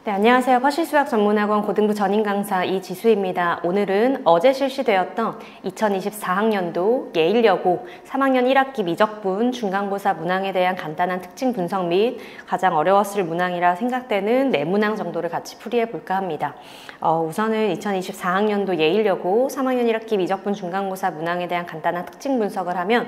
네, 안녕하세요. 퍼실수학 전문학원 고등부 전임 강사 이지수입니다. 오늘은 어제 실시되었던 2024학년도 예일여고 3학년 1학기 미적분 중간고사 문항에 대한 간단한 특징 분석 및 가장 어려웠을 문항이라 생각되는 네 문항 정도를 같이 풀이해 볼까 합니다. 우선은 2024학년도 예일여고 3학년 1학기 미적분 중간고사 문항에 대한 간단한 특징 분석을 하면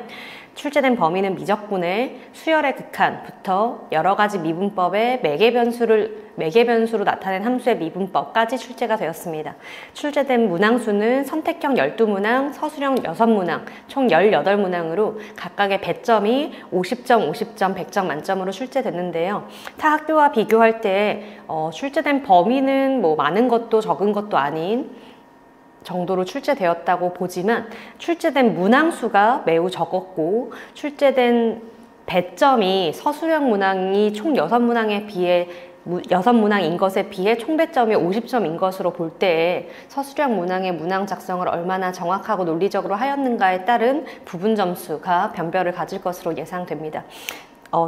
출제된 범위는 미적분의 수열의 극한부터 여러 가지 미분법의 매개변수로 나타낸 함수의 미분법까지 출제가 되었습니다. 출제된 문항수는 선택형 12문항, 서술형 6문항, 총 18문항으로 각각의 배점이 50점, 50점, 100점 만점으로 출제됐는데요. 타 학교와 비교할 때 출제된 범위는 많은 것도 적은 것도 아닌 정도로 출제되었다고 보지만 출제된 문항수가 매우 적었고 출제된 배점이 서술형 문항이 총 6문항에 비해 6문항인 것에 비해 총 배점이 50점인 것으로 볼 때에 서술형 문항의 문항 작성을 얼마나 정확하고 논리적으로 하였는가에 따른 부분 점수가 변별을 가질 것으로 예상됩니다.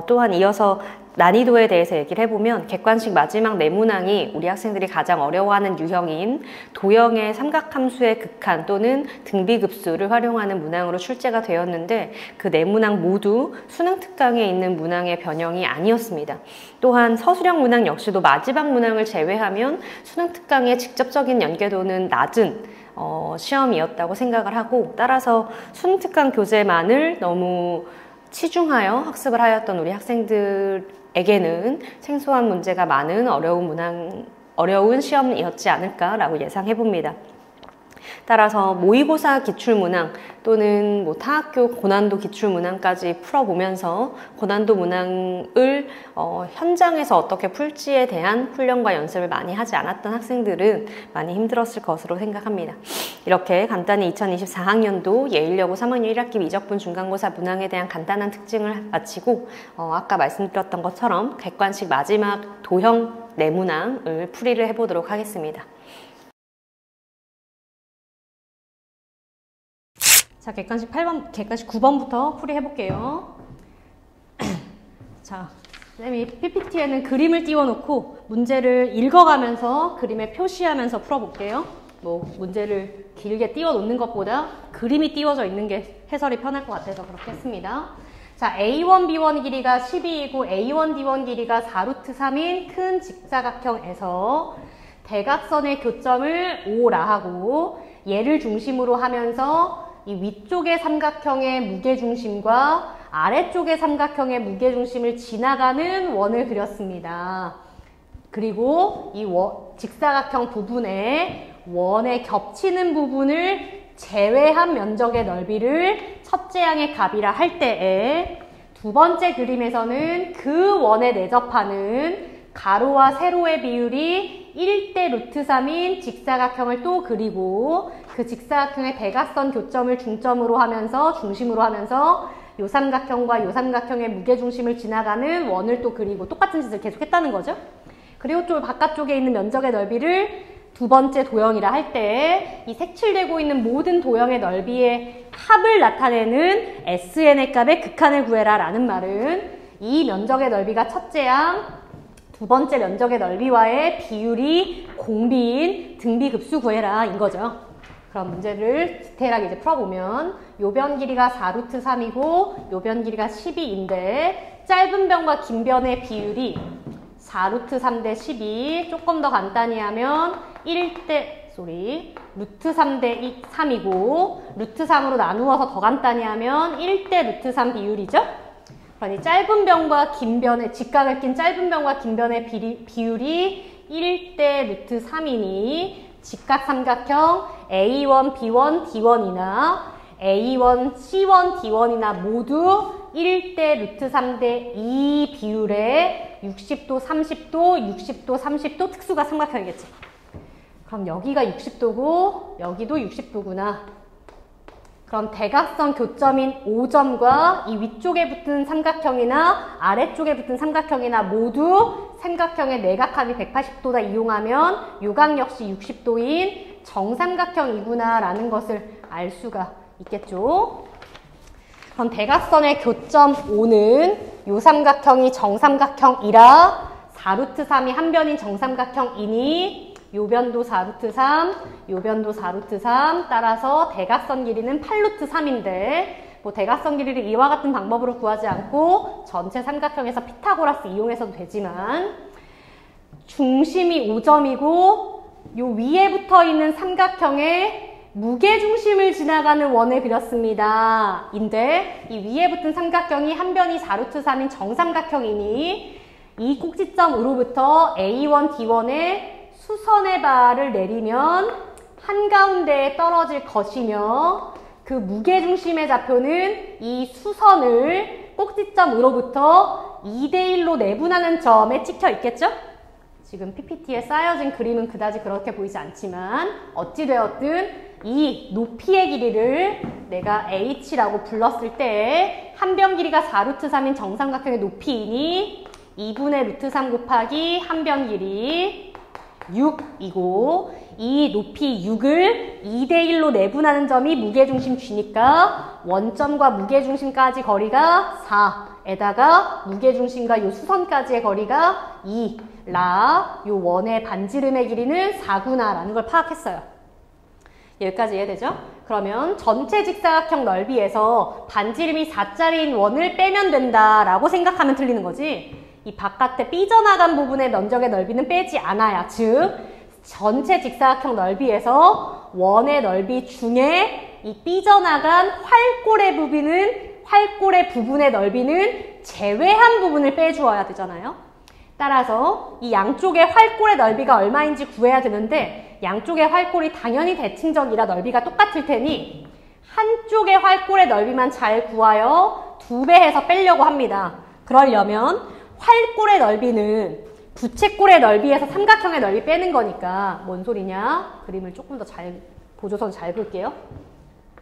또한 이어서 난이도에 대해서 얘기를 해보면 객관식 마지막 네 문항이 우리 학생들이 가장 어려워하는 유형인 도형의 삼각함수의 극한 또는 등비급수를 활용하는 문항으로 출제가 되었는데 그 네 문항 모두 수능 특강에 있는 문항의 변형이 아니었습니다. 또한 서술형 문항 역시도 마지막 문항을 제외하면 수능 특강에 직접적인 연계도는 낮은 시험이었다고 생각을 하고 따라서 수능 특강 교재만을 너무 치중하여 학습을 하였던 우리 학생들에게는 생소한 문제가 많은 어려운 시험이었지 않을까라고 예상해봅니다. 따라서 모의고사 기출문항 또는 타학교 고난도 기출문항까지 풀어보면서 고난도 문항을 현장에서 어떻게 풀지에 대한 훈련과 연습을 많이 하지 않았던 학생들은 많이 힘들었을 것으로 생각합니다. 이렇게 간단히 2024학년도 예일여고 3학년 1학기 미적분 중간고사 문항에 대한 간단한 특징을 마치고 아까 말씀드렸던 것처럼 객관식 마지막 도형 네 문항을 풀이를 해보도록 하겠습니다. 자, 객관식 9번부터 풀이해볼게요. 자, 쌤이 PPT에는 그림을 띄워놓고 문제를 읽어가면서 그림에 표시하면서 풀어볼게요. 문제를 길게 띄워놓는 것보다 그림이 띄워져 있는 게 해설이 편할 것 같아서 그렇게 했습니다. 자, A1, B1 길이가 12이고 A1, D1 길이가 4루트 3인 큰 직사각형에서 대각선의 교점을 O라 하고 얘를 중심으로 하면서 이 위쪽의 삼각형의 무게중심과 아래쪽의 삼각형의 무게중심을 지나가는 원을 그렸습니다. 그리고 이 직사각형 부분에 원에 겹치는 부분을 제외한 면적의 넓이를 첫째 항의 값이라 할 때에 두 번째 그림에서는 그 원에 내접하는 가로와 세로의 비율이 1대 루트 3인 직사각형을 또 그리고 그 직사각형의 대각선 교점을 중심으로 하면서 요 삼각형과 요 삼각형의 무게중심을 지나가는 원을 또 그리고 똑같은 짓을 계속 했다는 거죠. 그리고 좀 바깥쪽에 있는 면적의 넓이를 두 번째 도형이라 할 때 이 색칠되고 있는 모든 도형의 넓이의 합을 나타내는 SN의 값의 극한을 구해라 라는 말은 이 면적의 넓이가 첫째 항 두 번째 면적의 넓이와의 비율이 공비인 등비급수 구해라 인 거죠. 그럼 문제를 디테일하게 이제 풀어보면 요 변 길이가 4루트 3이고 요 변 길이가 12인데 짧은 변과 긴 변의 비율이 4루트 3대 12 조금 더 간단히 하면 루트 3대 3이고 루트 3으로 나누어서 더 간단히 하면 1대 루트 3 비율이죠. 그러니 짧은 변과 긴 변의 직각을 낀 짧은 변과 긴 변의 비율이 1대 루트 3이니 직각 삼각형 A1, B1, D1이나 A1, C1, D1이나 모두 1대 루트 3대 2 비율의 60도, 30도, 60도, 30도 특수가 삼각형이겠지. 그럼 여기가 60도고 여기도 60도구나. 그럼 대각선 교점인 O점과 이 위쪽에 붙은 삼각형이나 아래쪽에 붙은 삼각형이나 모두 삼각형의 내각합이 180도다 이용하면 요각 역시 60도인 정삼각형이구나 라는 것을 알 수가 있겠죠. 그럼 대각선의 교점 O는 요 삼각형이 정삼각형이라 4루트 3이 한 변인 정삼각형이니 요 변도 4루트 3, 요 변도 4루트 3, 따라서 대각선 길이는 8루트 3인데 뭐 대각선 길이를 이와 같은 방법으로 구하지 않고 전체 삼각형에서 피타고라스 이용해서도 되지만 중심이 5점이고 요 위에 붙어있는 삼각형의 무게중심을 지나가는 원을 그렸습니다. 인데 이 위에 붙은 삼각형이 한 변이 4루트 3인 정삼각형이니 이 꼭지점으로부터 A1, D1의 수선의 발을 내리면 한가운데에 떨어질 것이며 그 무게중심의 좌표는 이 수선을 꼭지점으로부터 2대1로 내분하는 점에 찍혀 있겠죠? 지금 PPT에 쌓여진 그림은 그다지 그렇게 보이지 않지만 어찌되었든 이 높이의 길이를 내가 H라고 불렀을 때 한 변 길이가 4루트 3인 정삼각형의 높이이니 2분의 루트 3 곱하기 한 변 길이 6이고 이 높이 6을 2대1로 내분하는 점이 무게중심 G니까 원점과 무게중심까지 거리가 4에다가 무게중심과 요 수선까지의 거리가 2 요 원의 반지름의 길이는 4구나 라는 걸 파악했어요. 여기까지 이해되죠? 그러면 전체 직사각형 넓이에서 반지름이 4짜리인 원을 빼면 된다라고 생각하면 틀리는 거지. 이 바깥에 삐져나간 부분의 면적의 넓이는 빼지 않아야. 즉 전체 직사각형 넓이에서 원의 넓이 중에 이 삐져나간 활골의 부분의 넓이는 제외한 부분을 빼주어야 되잖아요. 따라서 이 양쪽의 활골의 넓이가 얼마인지 구해야 되는데 양쪽의 활골이 당연히 대칭적이라 넓이가 똑같을 테니 한쪽의 활골의 넓이만 잘 구하여 2배 해서 빼려고 합니다. 그러려면 활골의 넓이는 부채꼴의 넓이에서 삼각형의 넓이 빼는 거니까 뭔 소리냐? 그림을 조금 더 잘 보조선 잘 볼게요.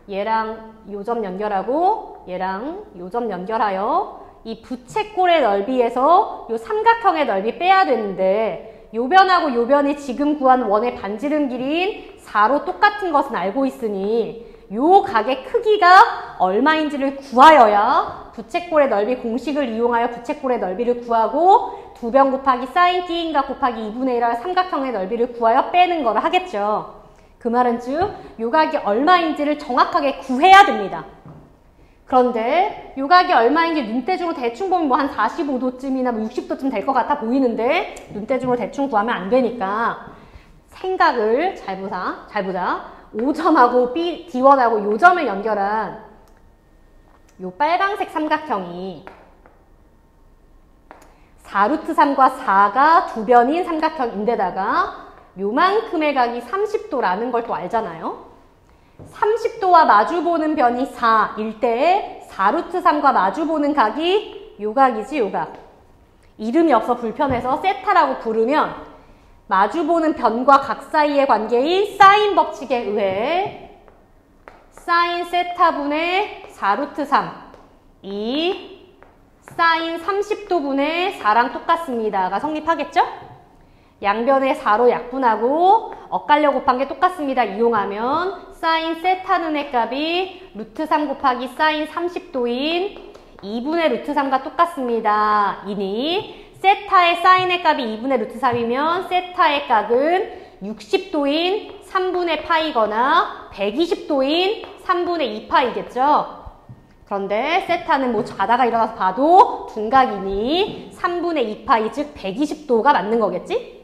얘랑 요 점 연결하고 얘랑 요 점 연결하여 이 부채꼴의 넓이에서 요 삼각형의 넓이 빼야 되는데 요 변하고 요 변이 지금 구한 원의 반지름 길이인 4로 똑같은 것은 알고 있으니 요 각의 크기가 얼마인지를 구하여야 부채꼴의 넓이 공식을 이용하여 부채꼴의 넓이를 구하고 2변 곱하기 사인 T인각 곱하기 2분의 1할 삼각형의 넓이를 구하여 빼는 거를 하겠죠. 그 말은 즉 요 각이 얼마인지를 정확하게 구해야 됩니다. 그런데 요 각이 얼마인지 눈대중으로 대충 보면 뭐 한 45도쯤이나 뭐 60도쯤 될 것 같아 보이는데 눈대중으로 대충 구하면 안 되니까 생각을 잘 보자. 5점하고 D1하고 요 점을 연결한 요 빨강색 삼각형이 4루트 3과 4가 2변인 삼각형인데다가 요만큼의 각이 30도라는 걸 또 알잖아요. 30도와 마주보는 변이 4일 때에 4루트 3과 마주보는 각이 요 각이지, 요 각. 이름이 없어 불편해서 세타라고 부르면 마주보는 변과 각 사이의 관계인 사인 법칙에 의해 사인 세타분의 4루트 3 이 사인 30도분의 4랑 똑같습니다가 성립하겠죠? 양변의 4로 약분하고 엇갈려 곱한 게 똑같습니다. 이용하면 사인 세타는의 값이 루트 3 곱하기 사인 30도인 2분의 루트 3과 똑같습니다. 이니 세타의 사인의 값이 2분의 루트 3이면 세타의 값은 60도인 3분의 파이거나 120도인 3분의 2파이겠죠? 그런데 세타는 뭐 자다가 일어나서 봐도 둔각이니 3분의 2파이 즉 120도가 맞는 거겠지?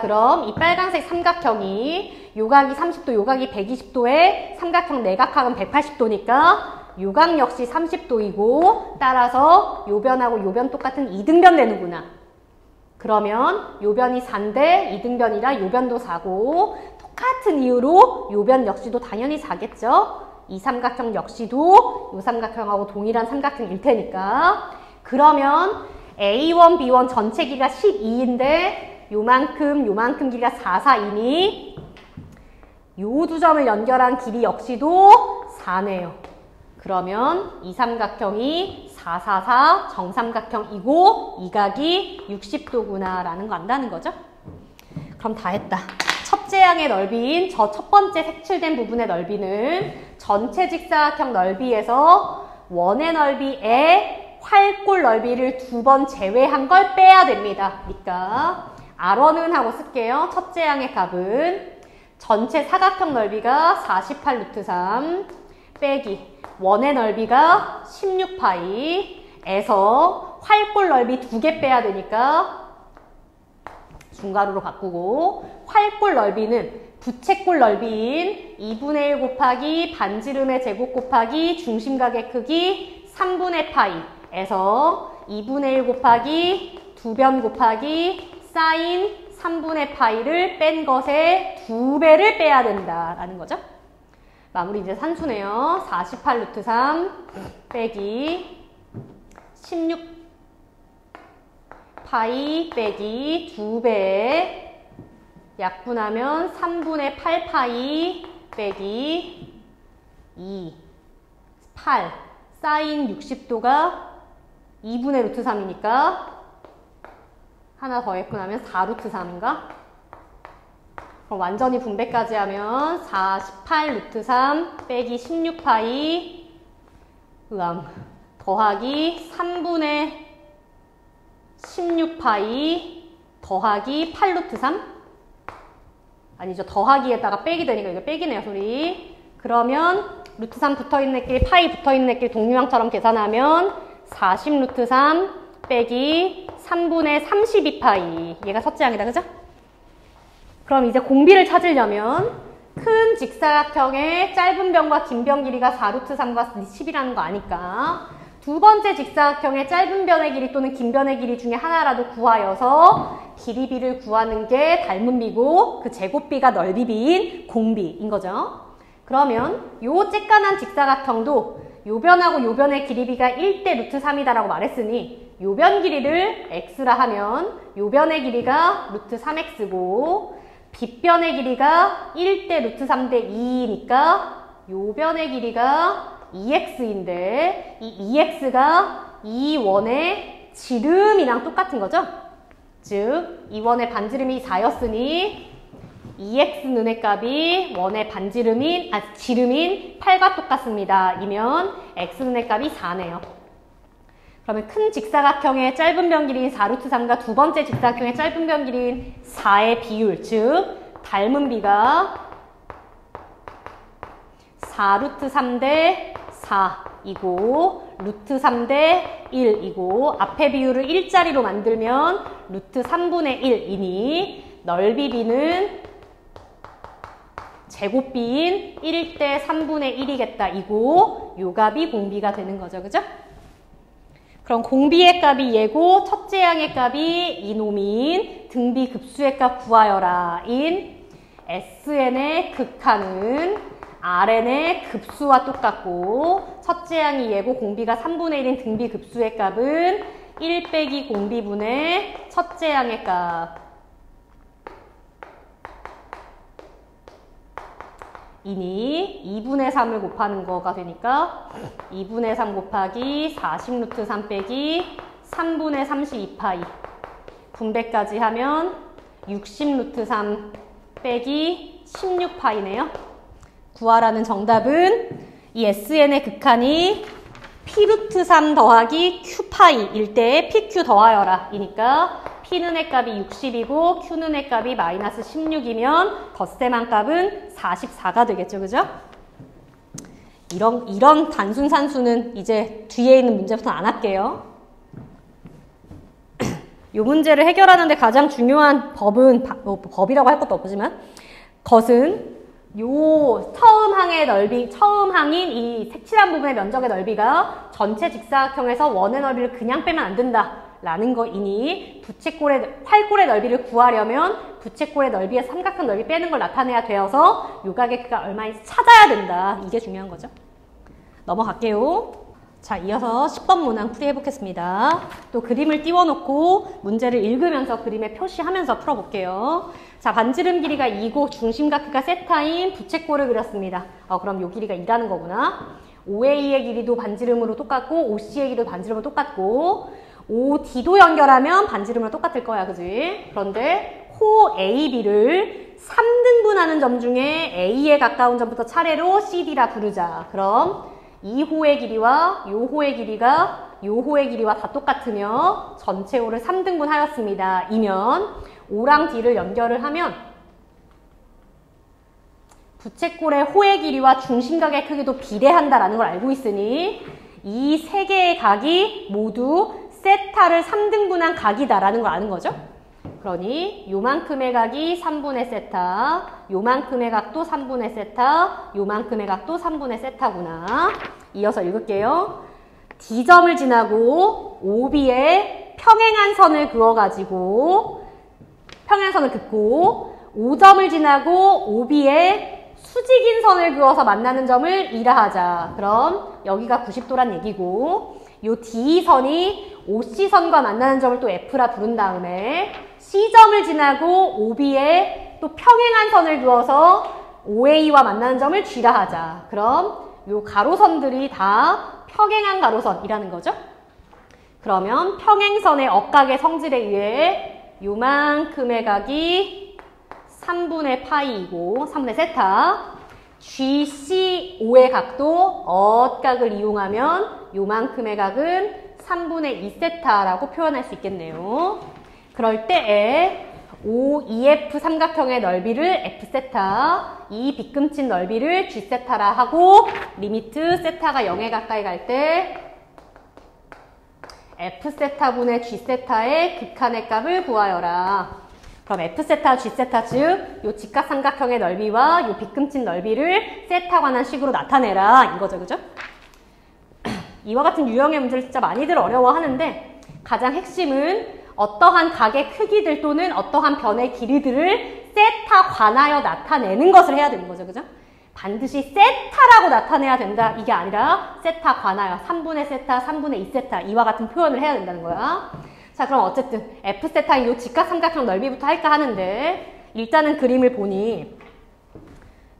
그럼 이 빨간색 삼각형이 요각이 30도, 요각이 120도에 삼각형 내각각은 180도니까 요각 역시 30도이고 따라서 요변하고 요변 똑같은 이등변 되는구나. 그러면 요변이 4인데 이등변이라 요변도 4고 똑같은 이유로 요변 역시도 당연히 4겠죠. 이 삼각형 역시도 요 삼각형하고 동일한 삼각형일 테니까 그러면 A1, B1 전체 길이가 12인데 요만큼 길이가 4, 4이니 요 두 점을 연결한 길이 역시도 4네요. 그러면 이 삼각형이 4, 4, 4 정삼각형이고 이 각이 60도구나 라는 거 안다는 거죠? 그럼 다 했다. 첫째 항의 넓이인 저 첫 번째 색칠된 부분의 넓이는 전체 직사각형 넓이에서 원의 넓이에 활골 넓이를 2번 제외한 걸 빼야 됩니다. 그러니까 R1은 하고 쓸게요. 첫째 항의 값은 전체 사각형 넓이가 48 루트 3 빼기 원의 넓이가 16파이에서 활골 넓이 2개 빼야 되니까 중괄호로 바꾸고 활골 넓이는 부채꼴 넓이인 2분의 1 곱하기 반지름의 제곱 곱하기 중심각의 크기 3분의 파이에서 2분의 1 곱하기 2변 곱하기 사인 3분의 파이를 뺀 것의 2배를 빼야 된다라는 거죠. 마무리 이제 산수네요. 48 루트 3 빼기 16 파이 빼기 2배 약분하면 3분의 8 파이 빼기 2 8 사인 60도가 2분의 루트 3이니까 하나 더 약분하면 4 루트 3인가? 그럼 완전히 분배까지 하면 48 루트 3 빼기 16 파이 더하기 3분의 16 파이 더하기 8 루트 3? 아니죠. 더하기에다가 빼기 되니까 이거 빼기네요, 소리. 그러면 루트 3 붙어있는 애끼리 파이 붙어있는 애끼리 동류항처럼 계산하면 40 루트 3 빼기 3분의 32파이. 얘가 첫째항이다, 그죠? 그럼 이제 공비를 찾으려면 큰 직사각형의 짧은 변과 긴 변 길이가 4 루트 3과 10이라는 거 아니까 두 번째 직사각형의 짧은 변의 길이 또는 긴 변의 길이 중에 하나라도 구하여서 길이비를 구하는 게 닮은 비고 그 제곱비가 넓이비인 공비인 거죠. 그러면 요 쬐깐한 직사각형도 요 변하고 요 변의 길이비가 1대 루트 3이다라고 말했으니 요 변 길이를 x라 하면 요 변의 길이가 루트 3x고 빗변의 길이가 1대 루트 3대 2이니까 요 변의 길이가 2x인데 이 2x가 이 원의 지름이랑 똑같은 거죠? 즉, 이 원의 반지름이 4였으니 2x 눈의 값이 원의 반지름인, 지름인 8과 똑같습니다. 이면 x 눈의 값이 4네요. 그러면 큰 직사각형의 짧은 변 길이인 4 루트 3과 두 번째 직사각형의 짧은 변 길이인 4의 비율, 즉 닮은 비가 4 루트 3대 4이고 루트 3대 1이고 앞에 비율을 1자리로 만들면 루트 3분의 1이니 넓이 비는 제곱비인 1대 3분의 1이겠다. 이고 요 값이 공비가 되는 거죠. 그죠? 그럼 공비의 값이 얘고 첫째 항의 값이 이놈인 등비 급수의 값 구하여라 인 SN의 극한은 RN의 급수와 똑같고 첫째 항이 얘고 공비가 3분의 1인 등비 급수의 값은 1 빼기 공비분의 첫째 항의 값 이니 2분의 3을 곱하는 거가 되니까 2분의 3 곱하기 40 루트 3 빼기 3분의 32파이 분배까지 하면 60 루트 3 빼기 16파이네요. 구하라는 정답은 이 SN의 극한이 P 루트 3 더하기 Q파이일 때 PQ 더하여라 이니까 P는 의 값이 60이고 Q는 의 값이 마이너스 16이면 덧셈한 값은 44가 되겠죠. 그죠? 이런 단순 산수는 이제 뒤에 있는 문제부터 안 할게요. 이 문제를 해결하는데 가장 중요한 법은, 법이라고 할 것도 없지만 것은 요 처음 항의 넓이, 처음 항인 이 색칠한 부분의 면적의 넓이가 전체 직사각형에서 원의 넓이를 그냥 빼면 안 된다 라는 거이니 활골의 넓이를 구하려면 부채꼴의 넓이에서 삼각형 넓이 빼는 걸 나타내야 되어서 요각의 크기가 얼마인지 찾아야 된다. 이게 중요한 거죠. 넘어갈게요. 자, 이어서 10번 문항 풀이해 보겠습니다. 또 그림을 띄워놓고 문제를 읽으면서 그림에 표시하면서 풀어볼게요. 자, 반지름 길이가 2고 중심각 크기가 세타인 부채꼴을 그렸습니다. 그럼 요 길이가 2라는 거구나. OA의 길이도 반지름으로 똑같고 OC의 길이도 반지름으로 똑같고 OD도 연결하면 반지름으로 똑같을 거야. 그지? 그런데 호 AB를 3등분하는 점 중에 A에 가까운 점부터 차례로 CD라 부르자. 그럼 이 호의 길이와 요 호의 길이가 요 호의 길이와 다 똑같으며 전체 호를 3등분 하였습니다. 이면 O랑 D를 연결을 하면 부채꼴의 호의 길이와 중심각의 크기도 비례한다라는 걸 알고 있으니 이 세 개의 각이 모두 세타를 3등분한 각이다라는 걸 아는 거죠. 그러니 요만큼의 각이 3분의 세타, 요만큼의 각도 3분의 세타, 요만큼의 각도 3분의 세타구나. 이어서 읽을게요. D점을 지나고 OB에 평행한 선을 그어가지고 평행선을 긋고 O점을 지나고 OB에 수직인 선을 그어서 만나는 점을 E라 하자. 그럼 여기가 90도란 얘기고 요 D선이 OC선과 만나는 점을 또 F라 부른 다음에 C점을 지나고 OB에 또 평행한 선을 그어서 OA와 만나는 점을 G라 하자. 그럼 요 가로선들이 다 평행한 가로선이라는 거죠. 그러면 평행선의 억각의 성질에 의해 요만큼의 각이 3분의 파이이고 3분의 세타 GCO의 각도 억각을 이용하면 요만큼의 각은 3분의 2세타라고 표현할 수 있겠네요. 그럴 때에 OEF 삼각형의 넓이를 F세타, 이 빗금친 넓이를 G세타라 하고 리미트 세타가 0에 가까이 갈 때 F세타분의 G세타의 극한의 값을 구하여라. 그럼 F세타, G세타 즉 요 직각삼각형의 넓이와 요 빗금친 넓이를 세타관한 식으로 나타내라 이거죠, 그죠? 이와 같은 유형의 문제를 진짜 많이들 어려워하는데 가장 핵심은 어떠한 각의 크기들 또는 어떠한 변의 길이들을 세타 관하여 나타내는 것을 해야 되는 거죠, 그죠? 반드시 세타라고 나타내야 된다 이게 아니라 세타 관하여 3분의 세타, 3분의 2세타 이와 같은 표현을 해야 된다는 거야. 자, 그럼 어쨌든 F세타인 요 직각삼각형 넓이부터 할까 하는데 일단은 그림을 보니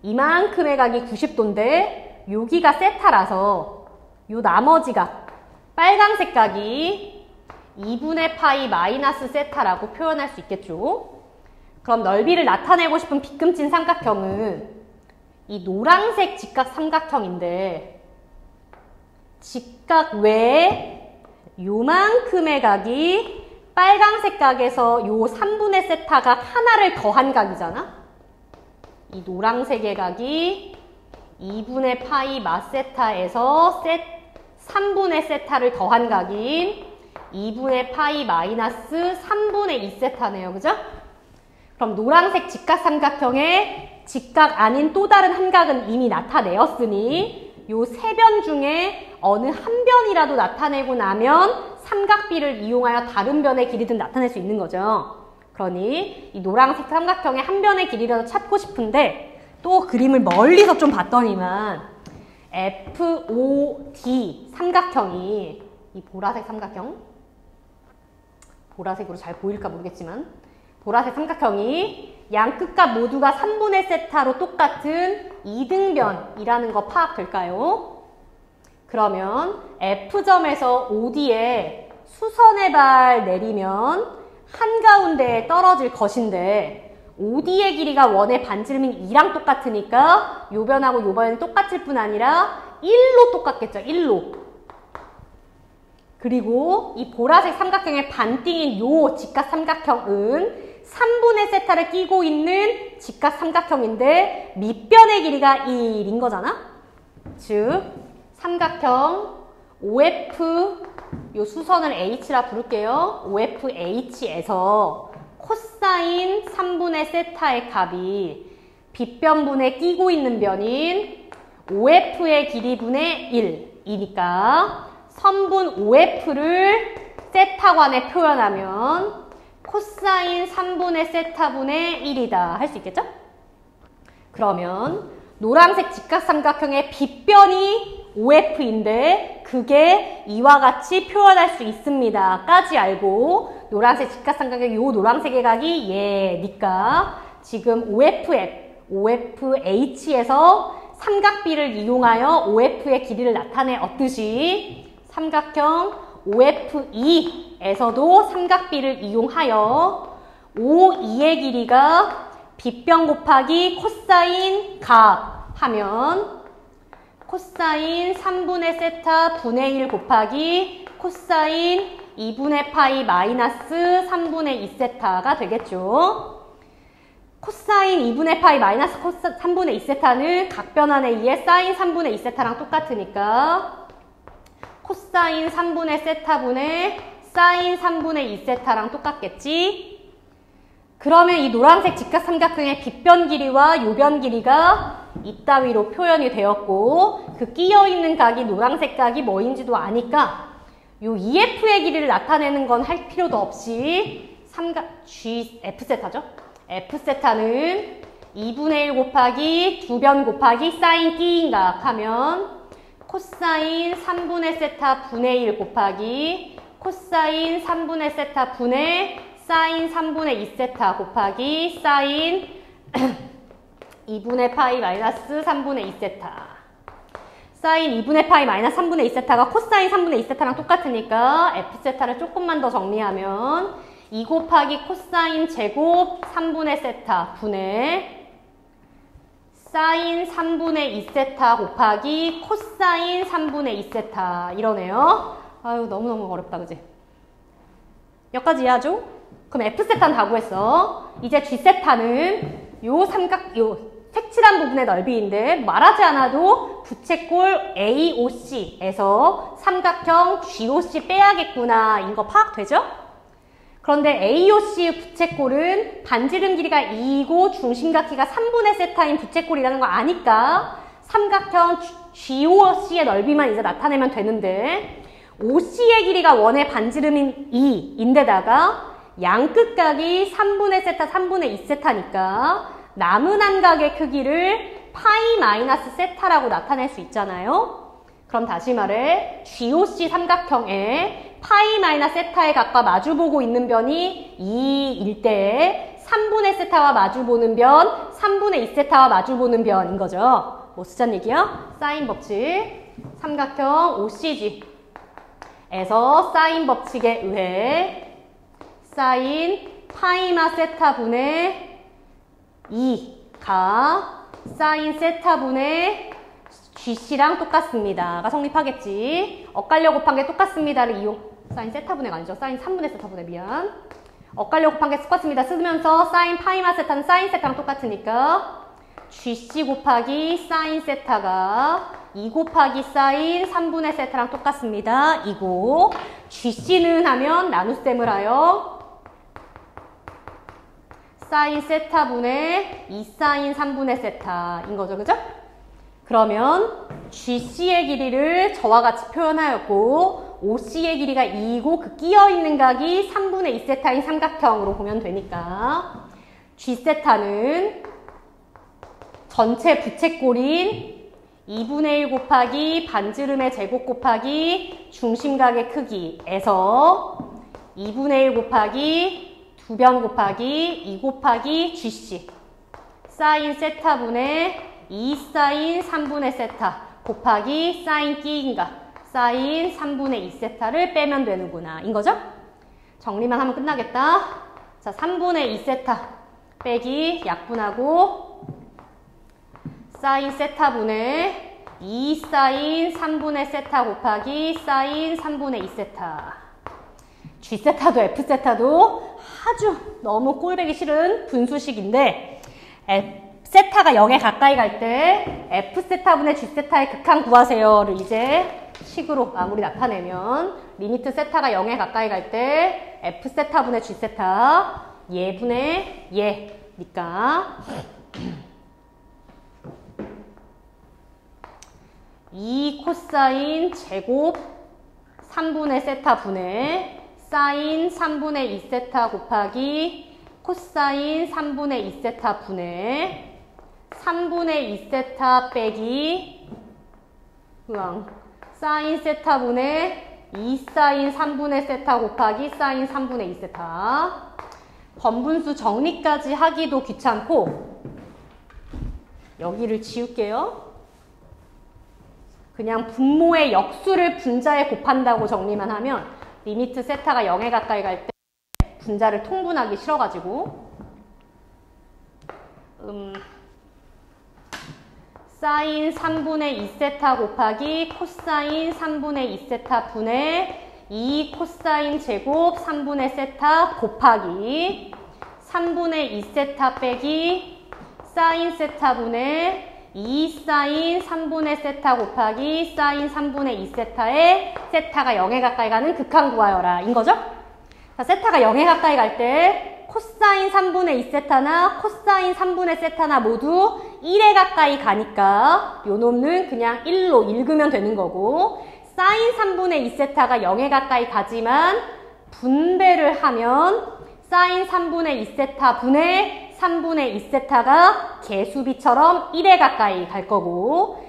이만큼의 각이 90도인데 여기가 세타라서 요 나머지 각 빨간색 각이 2분의 파이 마이너스 세타라고 표현할 수 있겠죠. 그럼 넓이를 나타내고 싶은 빗금친 삼각형은 이 노란색 직각삼각형인데 직각 외에 요만큼의 각이 빨간색 각에서 요 3분의 세타가 하나를 더한 각이잖아. 이 노란색의 각이 2분의 파이 마세타에서 3분의 세타를 더한 각인 2분의 파이 마이너스 3분의 2세타네요. 그죠? 그럼 노란색 직각삼각형의 직각 아닌 또 다른 한 각은 이미 나타내었으니 요 세 변 중에 어느 한 변이라도 나타내고 나면 삼각비를 이용하여 다른 변의 길이든 나타낼 수 있는 거죠. 그러니 이 노란색 삼각형의 한 변의 길이라도 찾고 싶은데 또 그림을 멀리서 좀 봤더니만 FOD 삼각형이 이 보라색 삼각형 보라색으로 잘 보일까 모르겠지만 보라색 삼각형이 양 끝값 모두가 3분의 세타로 똑같은 이등변이라는 거 파악될까요? 그러면 F점에서 OD에 수선의 발 내리면 한가운데에 떨어질 것인데 OD의 길이가 원의 반지름인 2랑 똑같으니까 요 변하고 요 변이 똑같을 뿐 아니라 1로 똑같겠죠. 1로. 그리고 이 보라색 삼각형의 반띵인 요 직각삼각형은 3분의 세타를 끼고 있는 직각삼각형인데 밑변의 길이가 1인 거잖아? 즉 삼각형 OF 요 수선을 H라 부를게요. OFH에서 코사인 3분의 세타의 값이 빗변분에 끼고 있는 변인 OF의 길이분의 1이니까 선분 OF를 세타관에 표현하면 코사인 3분의 세타분의 1이다 할 수 있겠죠? 그러면 노란색 직각삼각형의 빗변이 OF인데 그게 이와 같이 표현할 수 있습니다 까지 알고 노란색 직각삼각형의 요 노란색의 각이 얘니까 지금 OFH에서 삼각비를 이용하여 OF의 길이를 나타내었듯이 삼각형 OFE에서도 삼각비를 이용하여 OE의 길이가 빗변 곱하기 코사인 값 하면 코사인 3분의 세타 분의 1 곱하기 코사인 2분의 파이 마이너스 3분의 2세타가 되겠죠. 코사인 2분의 파이 마이너스 3분의 2세타는 각변환에 의해 사인 3분의 2세타랑 똑같으니까 코사인 3분의 세타분의 사인 3분의 2세타랑 똑같겠지. 그러면 이 노란색 직각삼각형의 빗변 길이와 요변 길이가 이따위로 표현이 되었고 그 끼어있는 각이 노란색 각이 뭐인지도 아니까 요 EF의 길이를 나타내는 건 할 필요도 없이 F세타죠? F세타는 2분의 1 곱하기 2변 곱하기 사인 끼인 각 하면 코사인 3분의 세타 분의 1 곱하기 코사인 3분의 세타 분의 사인 3분의 2세타 곱하기 사인 2분의 파이 마이너스 3분의 2세타. 사인 2분의 파이 마이너스 3분의 2세타가 코사인 3분의 2세타랑 똑같으니까 F세타를 조금만 더 정리하면 2 곱하기 코사인 제곱 3분의 세타 분의 사인 3분의 2세타 곱하기 코사인 3분의 2세타 이러네요. 아유 너무너무 어렵다 그지? 여기까지 이해하죠? 그럼 F세타는 다 구했어. 이제 G세타는 요 색칠한 부분의 넓이인데 말하지 않아도 부채꼴 AOC에서 삼각형 GOC 빼야겠구나 이거 파악되죠? 그런데 AOC의 부채꼴은 반지름 길이가 2이고 중심각기가 3분의 세타인 부채꼴이라는 거 아니까 삼각형 GOC의 넓이만 이제 나타내면 되는데 OC의 길이가 원의 반지름인 2인데다가 양끝각이 3분의 세타, 3분의 2세타니까 남은 한 각의 크기를 파이 마이너스 세타라고 나타낼 수 있잖아요. 그럼 다시 말해 GOC 삼각형에 파이 마이너스 세타의 각과 마주보고 있는 변이 2일 때 3분의 세타와 마주보는 변, 3분의 2세타와 마주보는 변인 거죠. 뭐 쓰자는 얘기야? 사인 법칙, 삼각형 OCG에서 사인 법칙에 의해 사인 파이마 세타분의 2가 사인 세타분의 GC랑 똑같습니다가 성립하겠지. 엇갈려 곱한 게 똑같습니다를 사인 세타분의가 아니죠. 사인 3분의 세타분의 미안. 엇갈려 곱한 게 똑같습니다. 쓰면서 사인 파이마 세타는 사인 세타랑 똑같으니까 GC 곱하기 사인 세타가 2 곱하기 사인 3분의 세타랑 똑같습니다. 이고 GC는 하면 나눗셈을 하여 사인 세타분의 2 사인 3분의 세타인 거죠. 그죠? 그러면 GC의 길이를 저와 같이 표현하였고 OC의 길이가 2이고 그 끼어있는 각이 3분의 2세타인 삼각형으로 보면 되니까 G세타는 전체 부채꼴인 2분의 1 곱하기 반지름의 제곱 곱하기 중심각의 크기에서 2분의 1 곱하기 2변 곱하기 2 곱하기 GC 사인 세타분의 2 사인 3분의 세타 곱하기 사인 끼인가 사인 3분의 2세타를 빼면 되는구나 인 거죠? 정리만 하면 끝나겠다. 자, 3분의 2세타 빼기 약분하고 사인 세타분의 2 사인 3분의 세타 곱하기 사인 3분의 2세타 G세타도 F세타도 아주 너무 꼴보기 싫은 분수식인데 세타가 0에 가까이 갈 때 F세타분의 G세타의 극한 구하세요를 이제 식으로 마무리 나타내면 리미트 세타가 0에 가까이 갈 때 F세타분의 G세타 예분의 예니까 2 코사인 제곱 3분의 세타 분의 사인 3분의 2세타 곱하기 코사인 3분의 2세타 분의 3분의 2세타 빼기 사인 세타 분의 2 사인 3분의 세타 곱하기 사인 3분의 2세타 번분수 정리까지 하기도 귀찮고 여기를 지울게요. 그냥 분모의 역수를 분자에 곱한다고 정리만 하면 리미트 세타가 0에 가까이 갈 때 분자를 통분하기 싫어가지고 사인 3분의 2세타 곱하기 코사인 3분의 2세타 분의 2 코사인 제곱 3분의 세타 곱하기 3분의 2 세타 빼기 사인 세타분의 2 사인 3분의 세타 곱하기 사인 3분의 2 세타에 세타가 0에 가까이 가는 극한 구하여라 인 거죠? 자, 세타가 0에 가까이 갈 때 코사인 3분의 2 세타나 코사인 3분의 세타나 모두 1에 가까이 가니까 요 놈은 그냥 1로 읽으면 되는 거고 사인 3분의 2 세타가 0에 가까이 가지만 분배를 하면 사인 3분의 2 세타 분의 3분의 2 세타가 개수비처럼 1에 가까이 갈 거고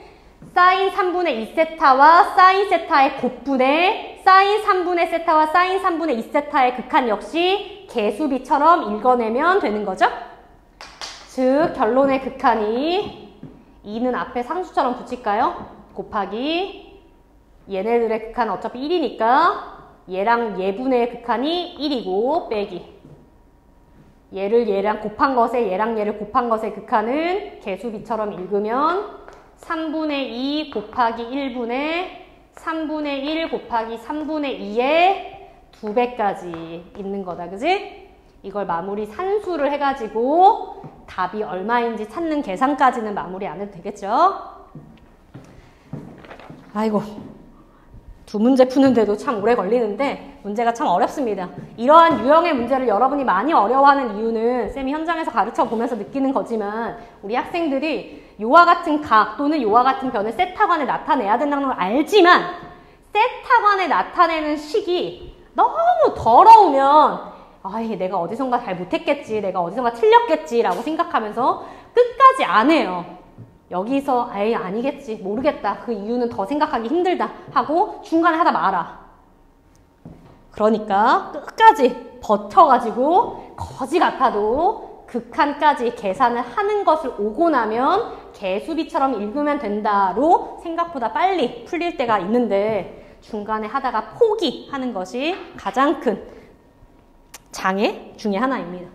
사인 3분의 2 세타와 사인 세타의 곱분의 사인 3분의 세타와 사인 3분의 2 세타의 극한 역시 개수비처럼 읽어내면 되는 거죠. 즉 결론의 극한이 2는 앞에 상수처럼 붙일까요? 곱하기 얘네들의 극한은 어차피 1이니까 얘랑 얘분의 극한이 1이고 빼기 얘를 얘랑 곱한 것에 얘랑 얘를 곱한 것의 극한은 개수비처럼 읽으면 3분의 2 곱하기 1분의 3분의 1 곱하기 3분의 2의 2배까지 있는 거다. 그지? 이걸 마무리 산수를 해가지고 답이 얼마인지 찾는 계산까지는 마무리 안 해도 되겠죠? 아이고. 2문제 푸는데도 참 오래 걸리는데 문제가 참 어렵습니다. 이러한 유형의 문제를 여러분이 많이 어려워하는 이유는 쌤이 현장에서 가르쳐 보면서 느끼는 거지만 우리 학생들이 요와 같은 각 또는 요와 같은 변을 세타관에 나타내야 된다는 걸 알지만 세타관에 나타내는 식이 너무 더러우면 아이 내가 어디선가 잘 못했겠지 내가 어디선가 틀렸겠지 라고 생각하면서 끝까지 안 해요. 여기서 에이 아니겠지 모르겠다 그 이유는 더 생각하기 힘들다 하고 중간에 하다 말아. 그러니까 끝까지 버텨가지고 거지 같아도 극한까지 계산을 하는 것을 오고 나면 개수비처럼 읽으면 된다로 생각보다 빨리 풀릴 때가 있는데 중간에 하다가 포기하는 것이 가장 큰 장애 중에 하나입니다.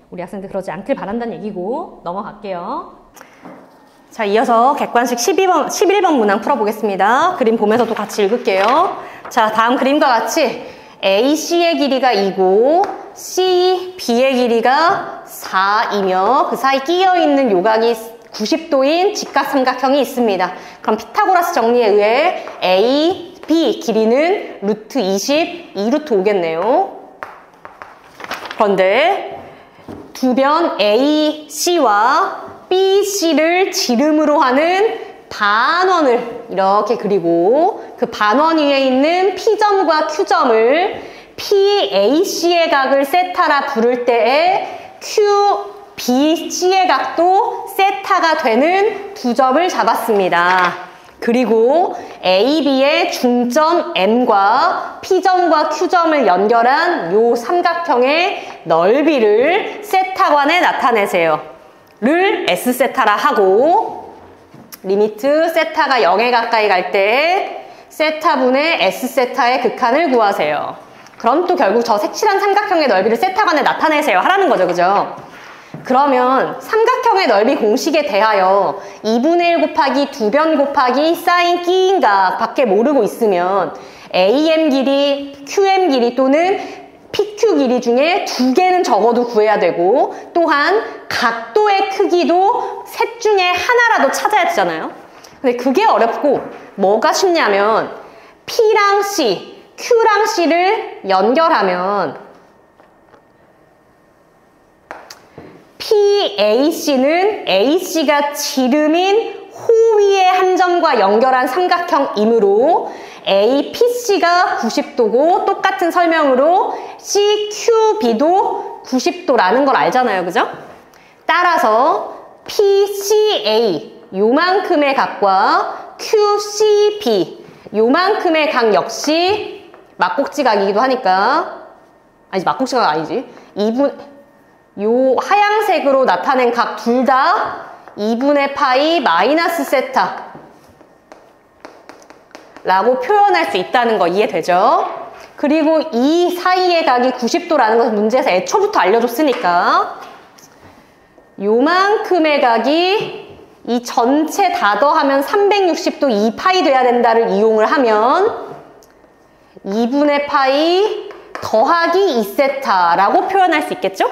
우리 학생들 그러지 않길 바란다는 얘기고 넘어갈게요. 자, 이어서 객관식 11번 문항 풀어보겠습니다. 그림 보면서도 같이 읽을게요. 자, 다음 그림과 같이 AC의 길이가 2고 C, B의 길이가 4이며 그 사이 끼어있는 요각이 90도인 직각삼각형이 있습니다. 그럼 피타고라스 정리에 의해 A, B 길이는 루트 20, 2루트 5겠네요. 그런데 두 변 A, C와 B, C를 지름으로 하는 반원을 이렇게 그리고 그 반원 위에 있는 P점과 Q점을 PAC의 각을 세타라 부를 때에 QBC의 각도 세타가 되는 두 점을 잡았습니다. 그리고 AB의 중점 M과 P점과 Q점을 연결한 요 삼각형의 넓이를 세타관에 나타내세요. 를 S세타라 하고 리미트 세타가 0에 가까이 갈 때 세타분의 S세타의 극한을 구하세요. 그럼 또 결국 저 색칠한 삼각형의 넓이를 세타관에 나타내세요 하라는 거죠. 그죠? 그러면 삼각형의 넓이 공식에 대하여 2분의 1 곱하기 2변 곱하기 사인 끼인 각 밖에 모르고 있으면 AM 길이, QM 길이 또는 PQ 길이 중에 2개는 적어도 구해야 되고 또한 각도의 크기도 셋 중에 하나라도 찾아야 되잖아요. 근데 그게 어렵고 뭐가 쉽냐면 P랑 C, Q랑 C를 연결하면 PAC는 AC가 지름인 호위의 한 점과 연결한 삼각형이므로 APC가 90도고 똑같은 설명으로 CQB도 90도라는 걸 알잖아요. 그죠? 따라서 PCA 요만큼의 각과 QCB 요만큼의 각 역시 막꼭지각이기도 하니까 아니지 막꼭지각 아니지 요 하얀색으로 나타낸 각 둘 다 2분의 파이 마이너스 세타 라고 표현할 수 있다는 거 이해되죠? 그리고 이 사이의 각이 90도라는 것을 문제에서 애초부터 알려줬으니까 요만큼의 각이 이 전체 다 더하면 360도 2파이 돼야 된다를 이용을 하면 2분의 파이 더하기 2세타라고 표현할 수 있겠죠?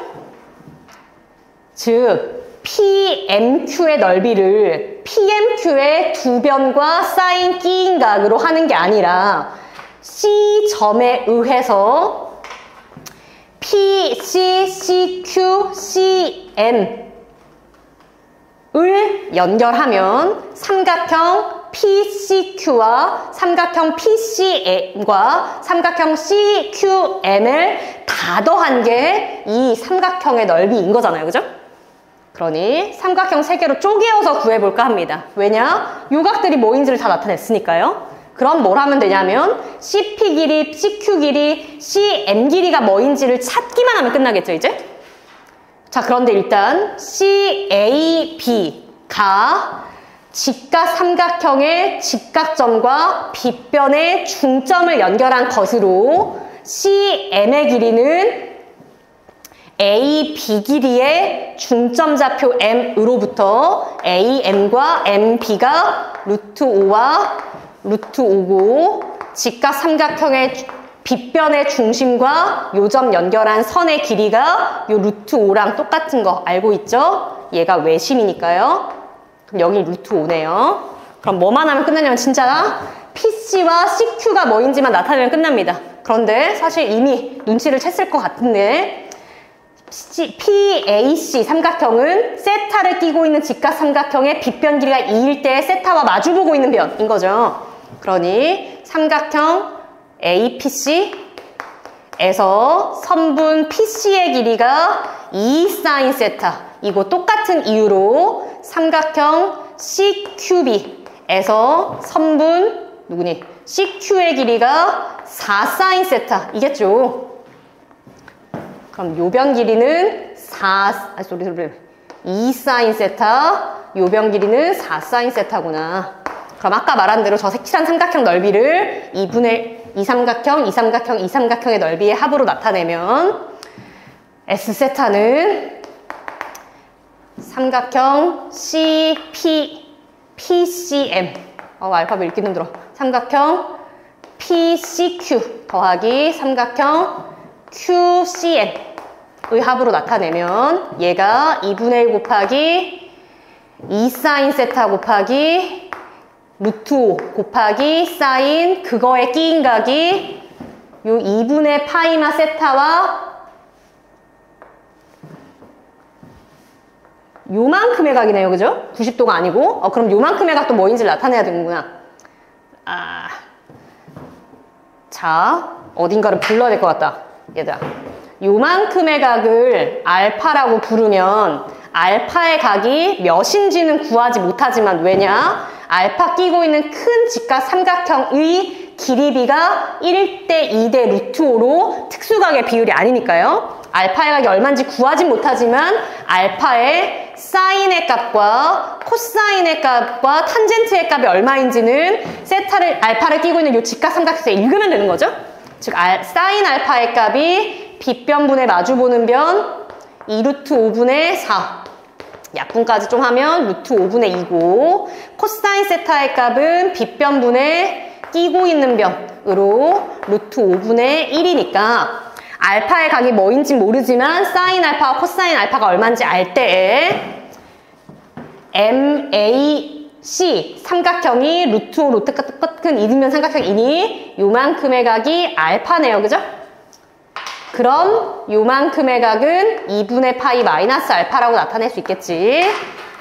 즉 PMQ의 넓이를 PMQ의 두 변과 사인 끼인 각으로 하는 게 아니라 C점에 의해서 PC, CQ, CM을 연결하면 삼각형 PCQ와 삼각형 PCM과 삼각형 CQM을 다 더한 게 이 삼각형의 넓이인 거잖아요. 그죠? 그러니 삼각형 3개로 쪼개어서 구해볼까 합니다. 왜냐? 요각들이 뭐인지를 다 나타냈으니까요. 그럼 뭘 하면 되냐면 CP 길이, CQ 길이, CM 길이가 뭐인지를 찾기만 하면 끝나겠죠, 이제? 자, 그런데 일단 CAB가 직각 삼각형의 직각점과 빗변의 중점을 연결한 것으로 CM의 길이는 AB 길이의 중점좌표 M으로부터 AM과 MB가 루트 5와 루트 5고 직각 삼각형의 빗변의 중심과 요점 연결한 선의 길이가 요 루트 5랑 똑같은 거 알고 있죠? 얘가 외심이니까요. 그럼 여기 루트 5네요. 그럼 뭐만 하면 끝나냐면 진짜 PC와 CQ가 뭐인지만 나타내면 끝납니다. 그런데 사실 이미 눈치를 챘을 것 같은데 PAC 삼각형은 세타를 끼고 있는 직각 삼각형의 빗변 길이가 2일 때 세타와 마주보고 있는 변인 거죠. 그러니 삼각형 APC에서 선분 PC의 길이가 2 사인 세타 이거 똑같은 이유로 삼각형 CQB에서 선분 누구니? CQ의 길이가 4 사인 세타 이겠죠. 그럼 요변 길이는 2 사인 세타, 요변 길이는 4 사인 세타구나. 그럼 아까 말한 대로 저 색칠한 삼각형 넓이를 2분의 2 삼각형, 2 삼각형, 2 삼각형의 넓이의 합으로 나타내면 S 세타는 삼각형 PCM 알파벳 읽기 힘들어. 삼각형 PCQ 더하기 삼각형 QCM의 합으로 나타내면 얘가 2분의 1 곱하기 2 사인 세타 곱하기 루트 5 곱하기 사인 그거의 끼인 각이 요 2분의 파이마 세타와 요만큼의 각이네요. 그죠? 90도가 아니고 그럼 요만큼의 각도 뭐인지를 나타내야 되는구나. 자, 어딘가를 불러야 될 것 같다. 얘들아, 요만큼의 각을 알파라고 부르면 알파의 각이 몇인지는 구하지 못하지만 왜냐? 알파 끼고 있는 큰 직각 삼각형의 길이비가 1대 2대 루트 5로 특수각의 비율이 아니니까요. 알파의 각이 얼마인지 구하지 못하지만 알파의 사인의 값과 코사인의 값과 탄젠트의 값이 얼마인지는 알파를 끼고 있는 이 직각 삼각형에서 읽으면 되는 거죠. 즉 사인 알파의 값이 빗변분의 마주보는 변 2루트 5분의 4 약분까지 좀 하면 루트 5분의 2고 코사인 세타의 값은 빗변분의 끼고 있는 변으로 루트 5분의 1이니까 알파의 각이 뭐인지 모르지만 사인 알파와 코사인 알파가 얼마인지 알 때에 MAC 삼각형이 루트 5 루트가 똑같은 이등변 삼각형이니 요만큼의 각이 알파네요. 그죠? 그럼 요만큼의 각은 2분의 파이 마이너스 알파라고 나타낼 수 있겠지.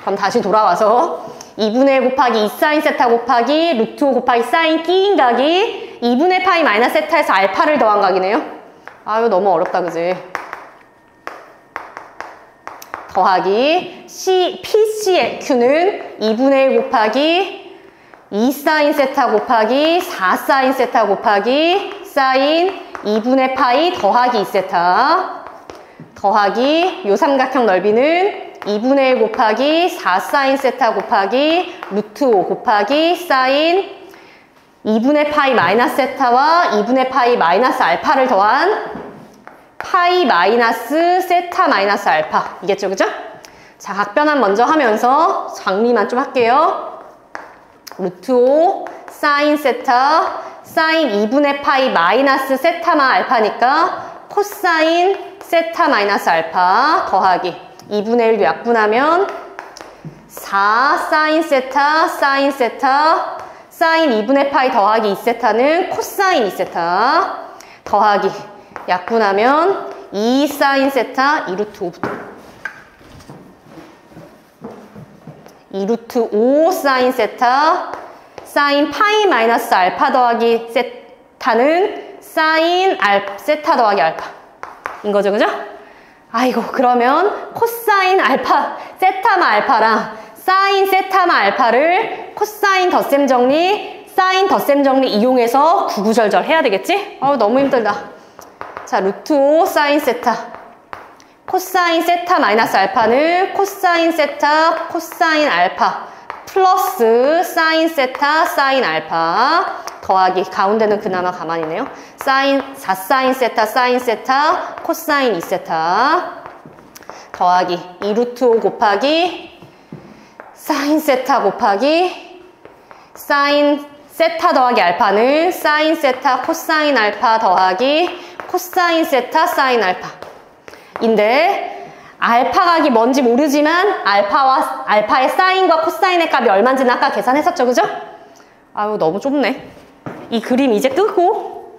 그럼 다시 돌아와서 2분의 1 곱하기 2 사인 세타 곱하기 루트 5 곱하기 사인 끼인 각이 2분의 파이 마이너스 세타에서 알파를 더한 각이네요. 아유 너무 어렵다 그지? 더하기 PC의 Q는 2분의 1 곱하기 2 사인 세타 곱하기 4 사인 세타 곱하기 사인 2분의 파이 더하기 2세타 더하기 요 삼각형 넓이는 2분의 1 곱하기 4 사인 세타 곱하기 루트 5 곱하기 사인 2분의 파이 마이너스 세타와 2분의 파이 마이너스 알파를 더한 파이 마이너스 세타 마이너스 알파 이겠죠, 그죠? 자, 각변환 먼저 하면서 정리만 좀 할게요. 루트 5 사인 세타 사인 2분의 파이 마이너스 세타마 알파니까 코사인 세타 마이너스 알파 더하기 2분의 1 약분하면 4 사인 세타 사인 세타 사인 2분의 파이 더하기 2세타는 코사인 2세타 더하기 약분하면 2 사인 세타 2루트 5부터 2루트 5 사인 세타 사인 파이 마이너스 알파 더하기 세타는 사인 세타 더하기 알파 인 거죠, 그죠? 아이고, 그러면 코사인 알파 세타마 알파랑 사인 세타마 알파를 코사인 덧셈 정리 사인 덧셈 정리 이용해서 구구절절 해야 되겠지? 너무 힘들다. 자, 루트 5 사인 세타 코사인 세타 마이너스 알파는 코사인 세타 코사인 알파 플러스 사인 세타 사인 알파 더하기 가운데는 그나마 가만히네요. 사인 4 사인 세타 사인 세타 코사인 2세타 더하기 2루트 5 곱하기 사인 세타 곱하기 사인 세타 더하기 알파는 사인 세타 코사인 알파 더하기 코사인 세타 사인 알파 인데 알파 각이 뭔지 모르지만 알파와 알파의 사인과 코사인의 값이 얼마인지는 아까 계산했었죠, 그죠? 아유, 너무 좁네. 이 그림 이제 끄고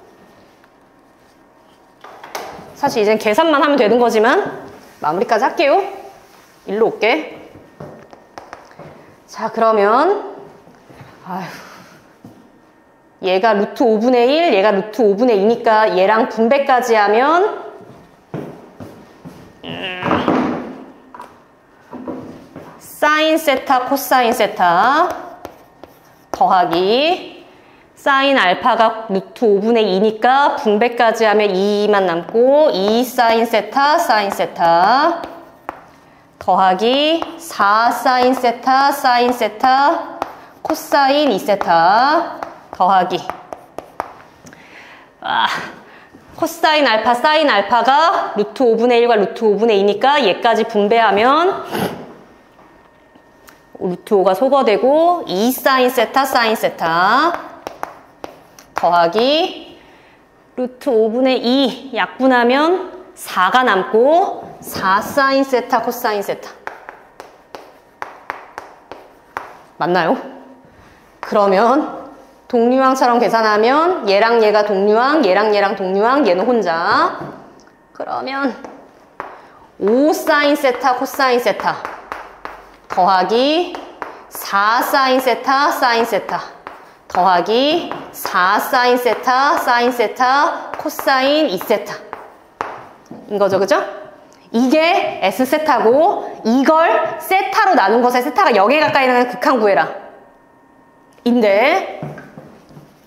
사실 이젠 계산만 하면 되는 거지만 마무리까지 할게요. 일로 올게. 자, 그러면 아휴, 얘가 루트 5분의 1, 얘가 루트 5분의 2니까 얘랑 분배까지 하면 사인 세타 코사인 세타 더하기 사인 알파가 루트 5분의 2니까 분배까지 하면 2만 남고 2 사인 세타 사인 세타 더하기 4 사인 세타 사인 세타 코사인 2세타 더하기 코사인 알파 사인 알파가 루트 5분의 1과 루트 5분의 2니까 얘까지 분배하면 루트 5가 소거되고 2 사인 세타 사인 세타 더하기 루트 5분의 2 약분하면 4가 남고 4 사인 세타 코사인 세타 맞나요? 그러면 동류항처럼 계산하면 얘랑 얘가 동류항, 얘랑 얘랑 동류항, 얘는 혼자. 그러면 5 사인 세타 코사인 세타 더하기 4 사인 세타 사인 세타 더하기 4 사인 세타 사인 세타 코사인 2세타 인 거죠, 그죠? 이게 S세타고 이걸 세타로 나눈 것에 세타가 0에 가까이 나는 극한 구해라 인데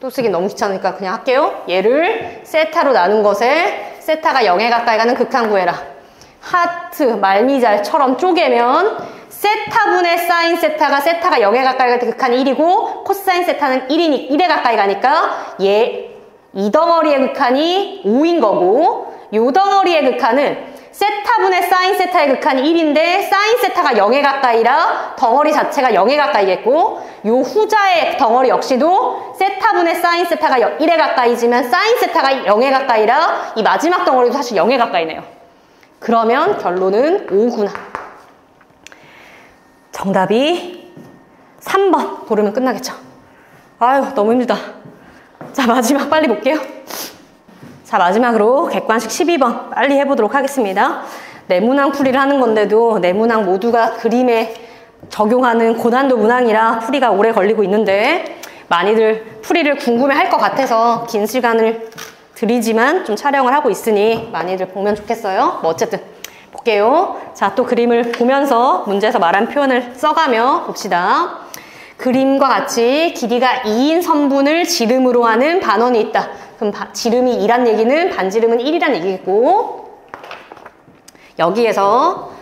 또 쓰기 너무 귀찮으니까 그냥 할게요. 얘를 세타로 나눈 것에 세타가 0에 가까이 가는 극한 구해라. 하트, 말미잘처럼 쪼개면 세타분의 사인 세타가 0에 가까이 갈 때 극한이 1이고 코사인 세타는 1에 가까이 가니까 이 덩어리의 극한이 5인 거고 요 덩어리의 극한은 세타분의 사인 세타의 극한이 1인데 사인 세타가 0에 가까이라 덩어리 자체가 0에 가까이겠고 요 후자의 덩어리 역시도 세타분의 사인 세타가 1에 가까이지만 사인 세타가 0에 가까이라 이 마지막 덩어리도 사실 0에 가까이네요. 그러면 결론은 5구나. 정답이 3번 고르면 끝나겠죠. 아유, 너무 힘들다. 자, 마지막 빨리 볼게요. 자, 마지막으로 객관식 12번 빨리 해보도록 하겠습니다. 네모난 풀이를 하는 건데도 네모난 모두가 그림에 적용하는 고난도 문항이라 풀이가 오래 걸리고 있는데 많이들 풀이를 궁금해할 것 같아서 긴 시간을 드리지만 좀 촬영을 하고 있으니 많이들 보면 좋겠어요. 뭐 어쨌든 볼게요. 자, 또 그림을 보면서 문제에서 말한 표현을 써가며 봅시다. 그림과 같이 길이가 2인 선분을 지름으로 하는 반원이 있다. 그럼 지름이 2란 얘기는 반지름은 1이란 얘기겠고 여기에서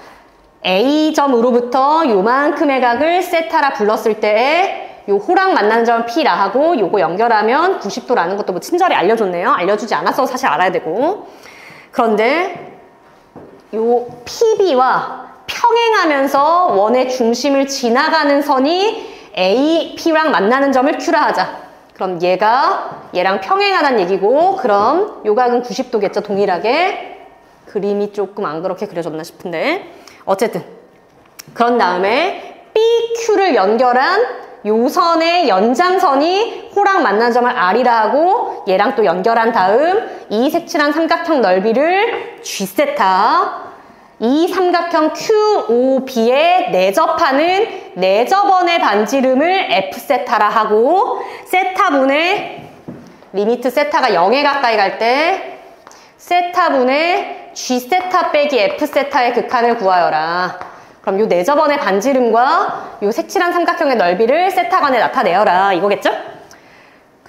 A점으로부터 요만큼의 각을 세타라 불렀을 때 요 호랑 만나는 점을 P라 하고 요거 연결하면 90도라는 것도 뭐 친절히 알려줬네요. 알려주지 않았어 사실 알아야 되고 그런데 요 PB와 평행하면서 원의 중심을 지나가는 선이 A, P랑 만나는 점을 Q라 하자. 그럼 얘랑 평행하다는 얘기고, 그럼 요 각은 90도겠죠, 동일하게. 그림이 조금 안 그렇게 그려졌나 싶은데. 어쨌든. 그런 다음에 PQ를 연결한 요 선의 연장선이 호랑 만난 점을 R이라 하고, 얘랑 또 연결한 다음 이 색칠한 삼각형 넓이를 G세타, 이 삼각형 QOB에 내접하는 내접원의 반지름을 F세타라 하고, 세타분의 리미트 세타가 0에 가까이 갈 때 세타분의 G세타 빼기 F세타의 극한을 구하여라. 그럼 요 내접원의 반지름과 요 색칠한 삼각형의 넓이를 세타간에 나타내어라. 이거겠죠?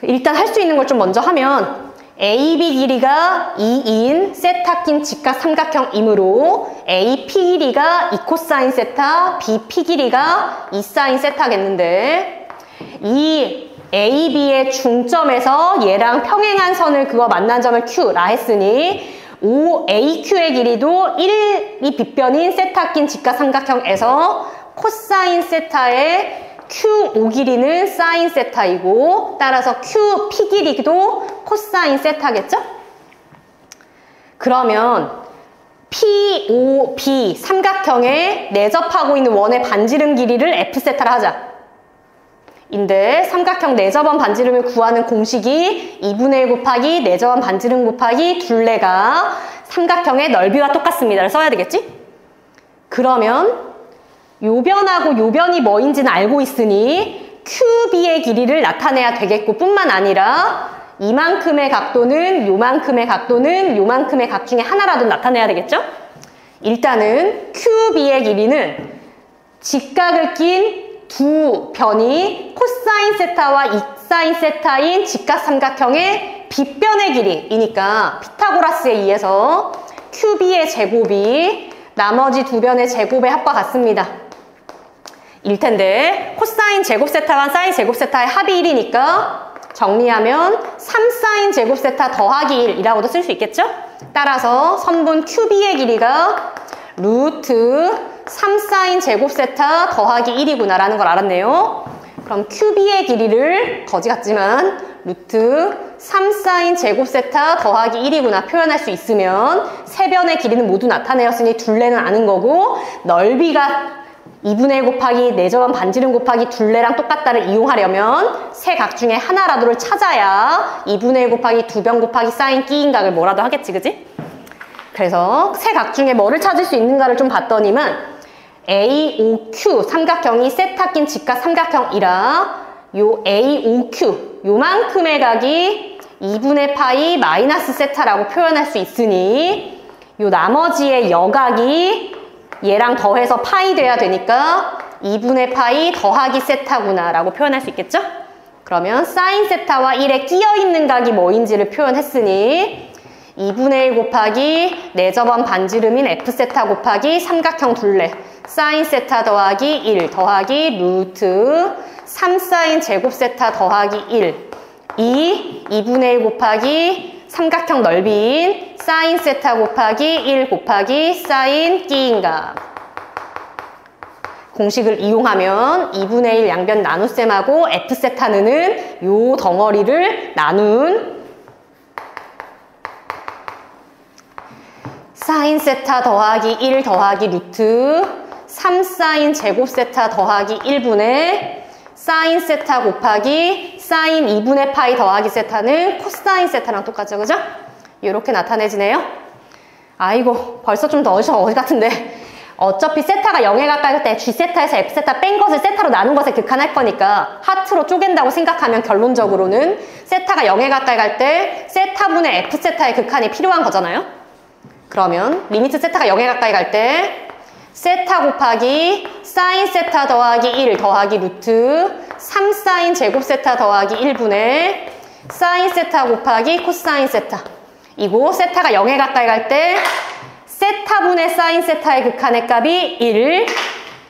일단 할 수 있는 걸 좀 먼저 하면, AB 길이가 2인 세타 낀 직각 삼각형이므로 AP 길이가 2코사인 세타, BP 길이가 2사인 세타겠는데, 이 AB의 중점에서 얘랑 평행한 선을 그거 만난 점을 Q라 했으니 OAQ의 길이도 1이 빗변인 세타 낀 직각 삼각형에서 코사인 세타의 QO 길이는 사인 세타이고, 따라서 QP 길이도 코사인 세타겠죠? 그러면 POB 삼각형에 내접하고 있는 원의 반지름 길이를 F세타라 하자. 인데 삼각형 내접원 반지름을 구하는 공식이 2분의 1 곱하기 내접원 반지름 곱하기 둘레가 삼각형의 넓이와 똑같습니다를 써야 되겠지? 그러면 요변하고 요변이 뭐인지는 알고 있으니 QB의 길이를 나타내야 되겠고, 뿐만 아니라 이만큼의 각도는 요만큼의 각도는 요만큼의 각 중에 하나라도 나타내야 되겠죠? 일단은 QB의 길이는 직각을 낀 두 변이 코사인 세타와 이사인 세타인 직각 삼각형의 빗변의 길이이니까 피타고라스에 의해서 QB의 제곱이 나머지 두 변의 제곱의 합과 같습니다. 일 텐데 코사인 제곱 세타와 사인 제곱 세타의 합이 1이니까 정리하면 3사인 제곱 세타 더하기 1이라고도 쓸 수 있겠죠? 따라서 선분 QB의 길이가 루트 3사인 제곱 세타 더하기 1이구나 라는 걸 알았네요. 그럼 QB의 길이를 거지 같지만 루트 3사인 제곱 세타 더하기 1이구나 표현할 수 있으면 세 변의 길이는 모두 나타내었으니 둘레는 아는 거고, 넓이가 2분의 1 곱하기 내접원 반지름 곱하기 둘레랑 똑같다를 이용하려면 세 각 중에 하나라도를 찾아야 2분의 1 곱하기 2변 곱하기 사인 끼인 각을 뭐라도 하겠지, 그지? 그래서 세 각 중에 뭐를 찾을 수 있는가를 좀 봤더니만 AOQ 삼각형이 세타 낀 직각 삼각형이라 요 AOQ 요만큼의 각이 2분의 파이 마이너스 세타라고 표현할 수 있으니 요 나머지의 여각이 얘랑 더해서 파이 돼야 되니까 2분의 파이 더하기 세타구나 라고 표현할 수 있겠죠? 그러면 사인 세타와 1에 끼어있는 각이 뭐인지를 표현했으니 2분의 1 곱하기 내접원 반지름인 F세타 곱하기 삼각형 둘레 사인 세타 더하기 1 더하기 루트 3사인 제곱 세타 더하기 1 2분의 1 곱하기 삼각형 넓이인 사인 세타 곱하기 1 곱하기 사인 끼인 각. 공식을 이용하면 2분의 1 양변 나눗셈하고 F세타는 요 덩어리를 나눈 사인 세타 더하기 1 더하기 루트 3사인 제곱 세타 더하기 1분의 사인 세타 곱하기 사인 2분의 파이 더하기 세타는 코사인 세타랑 똑같죠, 그죠? 이렇게 나타내지네요. 아이고, 벌써 좀 더 어지 같은데. 어차피 세타가 0에 가까이 때 G세타에서 F세타 뺀 것을 세타로 나눈 것에 극한할 거니까 하트로 쪼갠다고 생각하면 결론적으로는 세타가 0에 가까이 갈 때 세타분의 F세타의 극한이 필요한 거잖아요. 그러면 리미트 세타가 0에 가까이 갈 때 세타 곱하기 사인 세타 더하기 1 더하기 루트 3사인 제곱 세타 더하기 1분의 사인 세타 곱하기 코사인 세타. 이고 세타가 0에 가까이 갈 때 세타분의 사인 세타의 극한의 값이 1,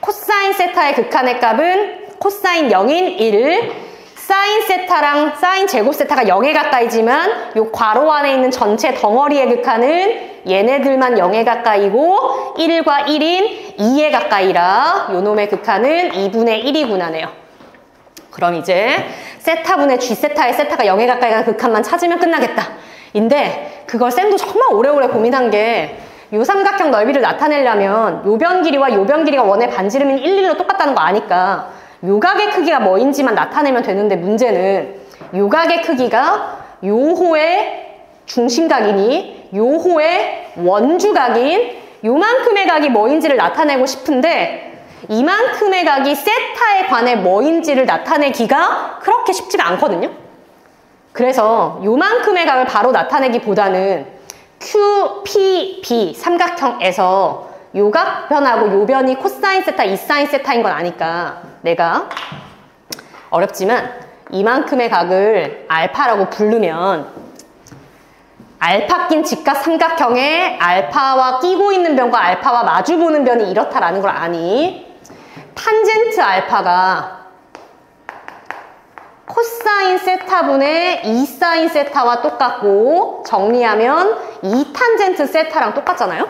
코사인 세타의 극한의 값은 코사인 0인 1, 사인 세타랑 사인 제곱 세타가 0에 가까이지만 요 괄호 안에 있는 전체 덩어리의 극한은 얘네들만 0에 가까이고 1과 1인 2에 가까이라 요 놈의 극한은 2분의 1이구나네요. 그럼 이제 세타분의 G세타의 세타가 0에 가까이 가는 극한만 찾으면 끝나겠다. 인데 그걸 쌤도 정말 오래오래 고민한 게 요 삼각형 넓이를 나타내려면 요 변 길이와 요 변 길이가 원의 반지름인 1, 1로 똑같다는 거 아니까 요각의 크기가 뭐인지만 나타내면 되는데 문제는 요각의 크기가 요 호의 중심각이니 요 호의 원주각인 요만큼의 각이 뭐인지를 나타내고 싶은데 이만큼의 각이 세타에 관해 뭐인지를 나타내기가 그렇게 쉽지가 않거든요. 그래서 요만큼의 각을 바로 나타내기보다는 Q, P, B 삼각형에서 요각 변하고 요 변이 코사인 세타, 이사인 세타인 건 아니까 내가 어렵지만 이만큼의 각을 알파라고 부르면 알파 낀 직각 삼각형에 알파와 끼고 있는 변과 알파와 마주보는 변이 이렇다라는 걸 아니? 탄젠트 알파가 코사인 세타분의 2사인 세타와 똑같고 정리하면 2탄젠트 세타랑 똑같잖아요?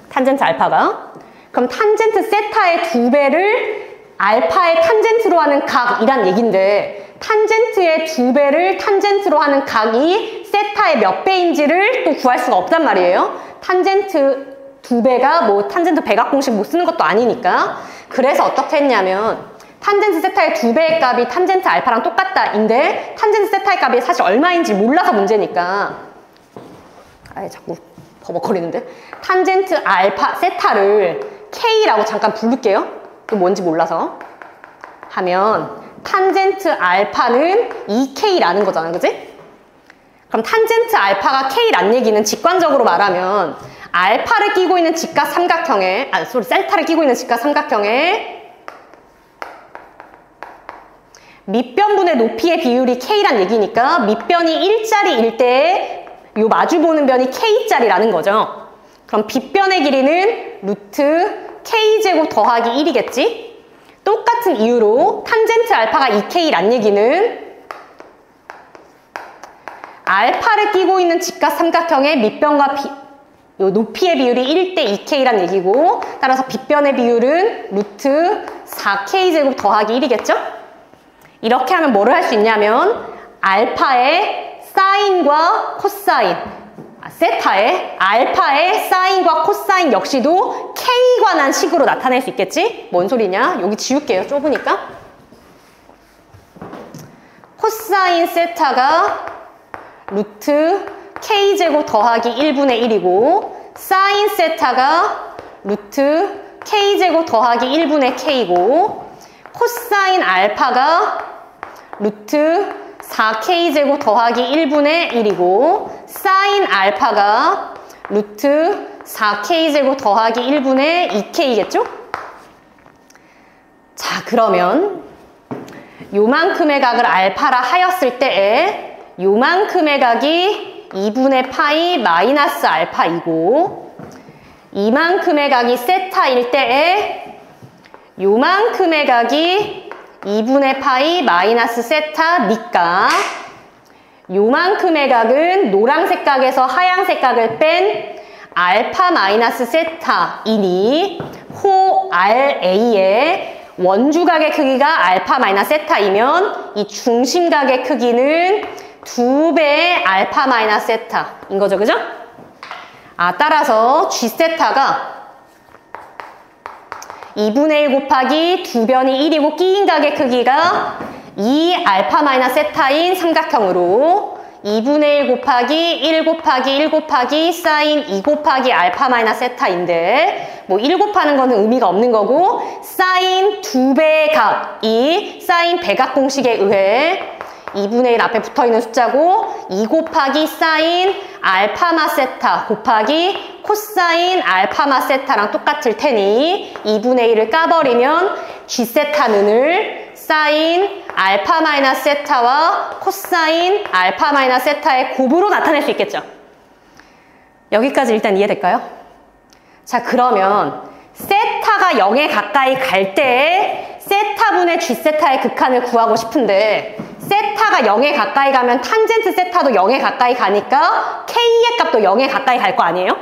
탄젠트 알파가. 그럼 탄젠트 세타의 2배를 알파의 탄젠트로 하는 각이란 얘긴데 탄젠트의 2배를 탄젠트로 하는 각이 세타의 몇 배인지를 또 구할 수가 없단 말이에요. 탄젠트 2배가 뭐 탄젠트 배각 공식 못 쓰는 것도 아니니까. 그래서 어떻게 했냐면 탄젠트 세타의 2배의 값이 탄젠트 알파랑 똑같다인데 탄젠트 세타의 값이 사실 얼마인지 몰라서 문제니까 아예 자꾸 버벅거리는데 탄젠트 알파 세타를 K라고 잠깐 부를게요. 또 뭔지 몰라서 하면 탄젠트 알파는 2K라는 거잖아, 그지? 그럼 탄젠트 알파가 K란 얘기는 직관적으로 말하면 알파를 끼고 있는 직각 삼각형에 세타를 끼고 있는 직각 삼각형에 밑변분의 높이의 비율이 K란 얘기니까 밑변이 1짜리일 때 요 마주보는 변이 K짜리라는 거죠. 그럼 빗변의 길이는 루트 K제곱 더하기 1이겠지? 똑같은 이유로 탄젠트 알파가 2K란 얘기는 알파를 끼고 있는 직각 삼각형의 밑변과 요 높이의 비율이 1대 2K란 얘기고 따라서 빗변의 비율은 루트 4K제곱 더하기 1이겠죠? 이렇게 하면 뭐를 할 수 있냐면 알파의 사인과 코사인 세타의 알파의 사인과 코사인 역시도 K 관한 식으로 나타낼 수 있겠지? 뭔 소리냐? 여기 지울게요. 좁으니까. 코사인 세타가 루트 K제곱 더하기 1분의 1이고 사인 세타가 루트 K제곱 더하기 1분의 K고 코사인 알파가 루트 4K제곱 더하기 1분의 1이고 사인 알파가 루트 4K제곱 더하기 1분의 2K겠죠? 자, 그러면 요만큼의 각을 알파라 하였을 때에 요만큼의 각이 2분의 파이 마이너스 알파이고 이만큼의 각이 세타일 때에 요만큼의 각이 2분의 파이 마이너스 세타니까 요만큼의 각은 노란색 각에서 하얀색 각을 뺀 알파 마이너스 세타이니 호 RA의 원주각의 크기가 알파 마이너스 세타이면 이 중심각의 크기는 2배의 알파 마이너스 세타인 거죠, 그죠? 따라서 G 세타가 2분의 1 곱하기 2변이 1이고 끼인 각의 크기가 2 알파 마이너스 세타인 삼각형으로 2분의 1 곱하기 1 곱하기 1 곱하기 사인 2 곱하기 알파 마이너스 세타인데 뭐 1 곱하는 거는 의미가 없는 거고 사인 2배의 각이 사인 배각 공식에 의해 2분의 1 앞에 붙어있는 숫자고 2 곱하기 사인 알파마 세타 곱하기 코사인 알파마 세타랑 똑같을 테니 2분의 1을 까버리면 G세타는을 사인 알파 마이너스 세타와 코사인 알파 마이너스 세타의 곱으로 나타낼 수 있겠죠. 여기까지 일단 이해될까요? 자, 그러면 세타가 0에 가까이 갈 때에 세타분의 G세타의 극한을 구하고 싶은데 세타가 0에 가까이 가면 탄젠트 세타도 0에 가까이 가니까 K의 값도 0에 가까이 갈 거 아니에요?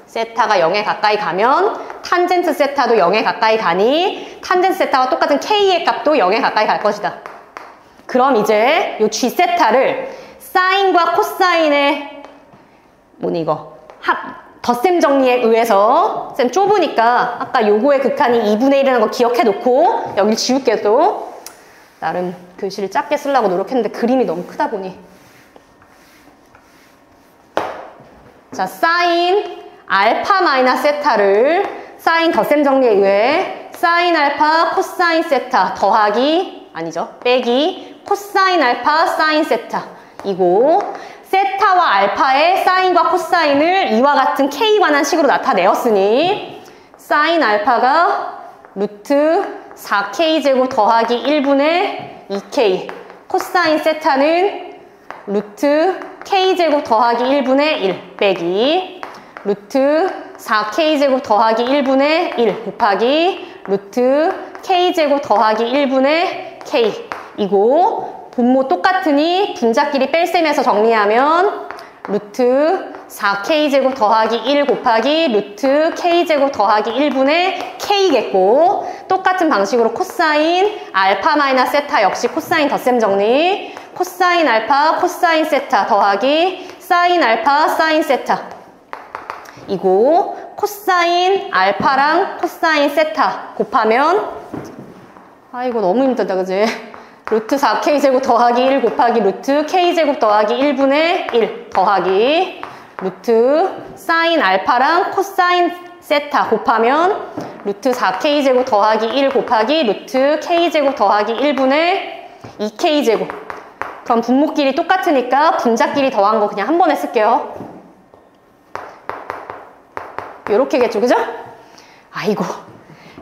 세타가 0에 가까이 가면 탄젠트 세타도 0에 가까이 가니 탄젠트 세타와 똑같은 K의 값도 0에 가까이 갈 것이다. 그럼 이제 요 G 세타를 사인과 코사인의 덧셈 정리에 의해서 쌤 좁으니까 아까 요거의 극한이 2분의 1이라는 거 기억해 놓고 여길 지울게요. 또 나름 글씨를 작게 쓰려고 노력했는데 그림이 너무 크다 보니 자 사인 알파 마이너스 세타를 사인 덧셈 정리에 의해 사인 알파 코사인 세타 더하기 아니죠 빼기 코사인 알파 사인 세타 이고 세타와 알파의 사인과 코사인을 이와 같은 K 관한 식으로 나타내었으니 사인 알파가 루트 4K제곱 더하기 1분의 2K 코사인 세타는 루트 K제곱 더하기 1분의 1 빼기 루트 4K제곱 더하기 1분의 1 곱하기 루트 K제곱 더하기 1분의 K 이고 분모 똑같으니 분자끼리 뺄셈해서 정리하면 루트 4K제곱 더하기 1 곱하기 루트 K제곱 더하기 1분의 K겠고 똑같은 방식으로 코사인 알파 마이너스 세타 역시 코사인 덧셈 정리 코사인 알파 코사인 세타 더하기 사인 알파 사인 세타 이고 코사인 알파랑 코사인 세타 곱하면 아이고 너무 힘들다 그지? 루트 4K제곱 더하기 1 곱하기 루트 K제곱 더하기 1분의 1 더하기 루트 사인 알파랑 코사인 세타 곱하면 루트 4K제곱 더하기 1 곱하기 루트 K제곱 더하기 1분의 2K제곱 그럼 분모끼리 똑같으니까 분자끼리 더한 거 그냥 한 번에 쓸게요. 요렇게겠죠, 그죠? 아이고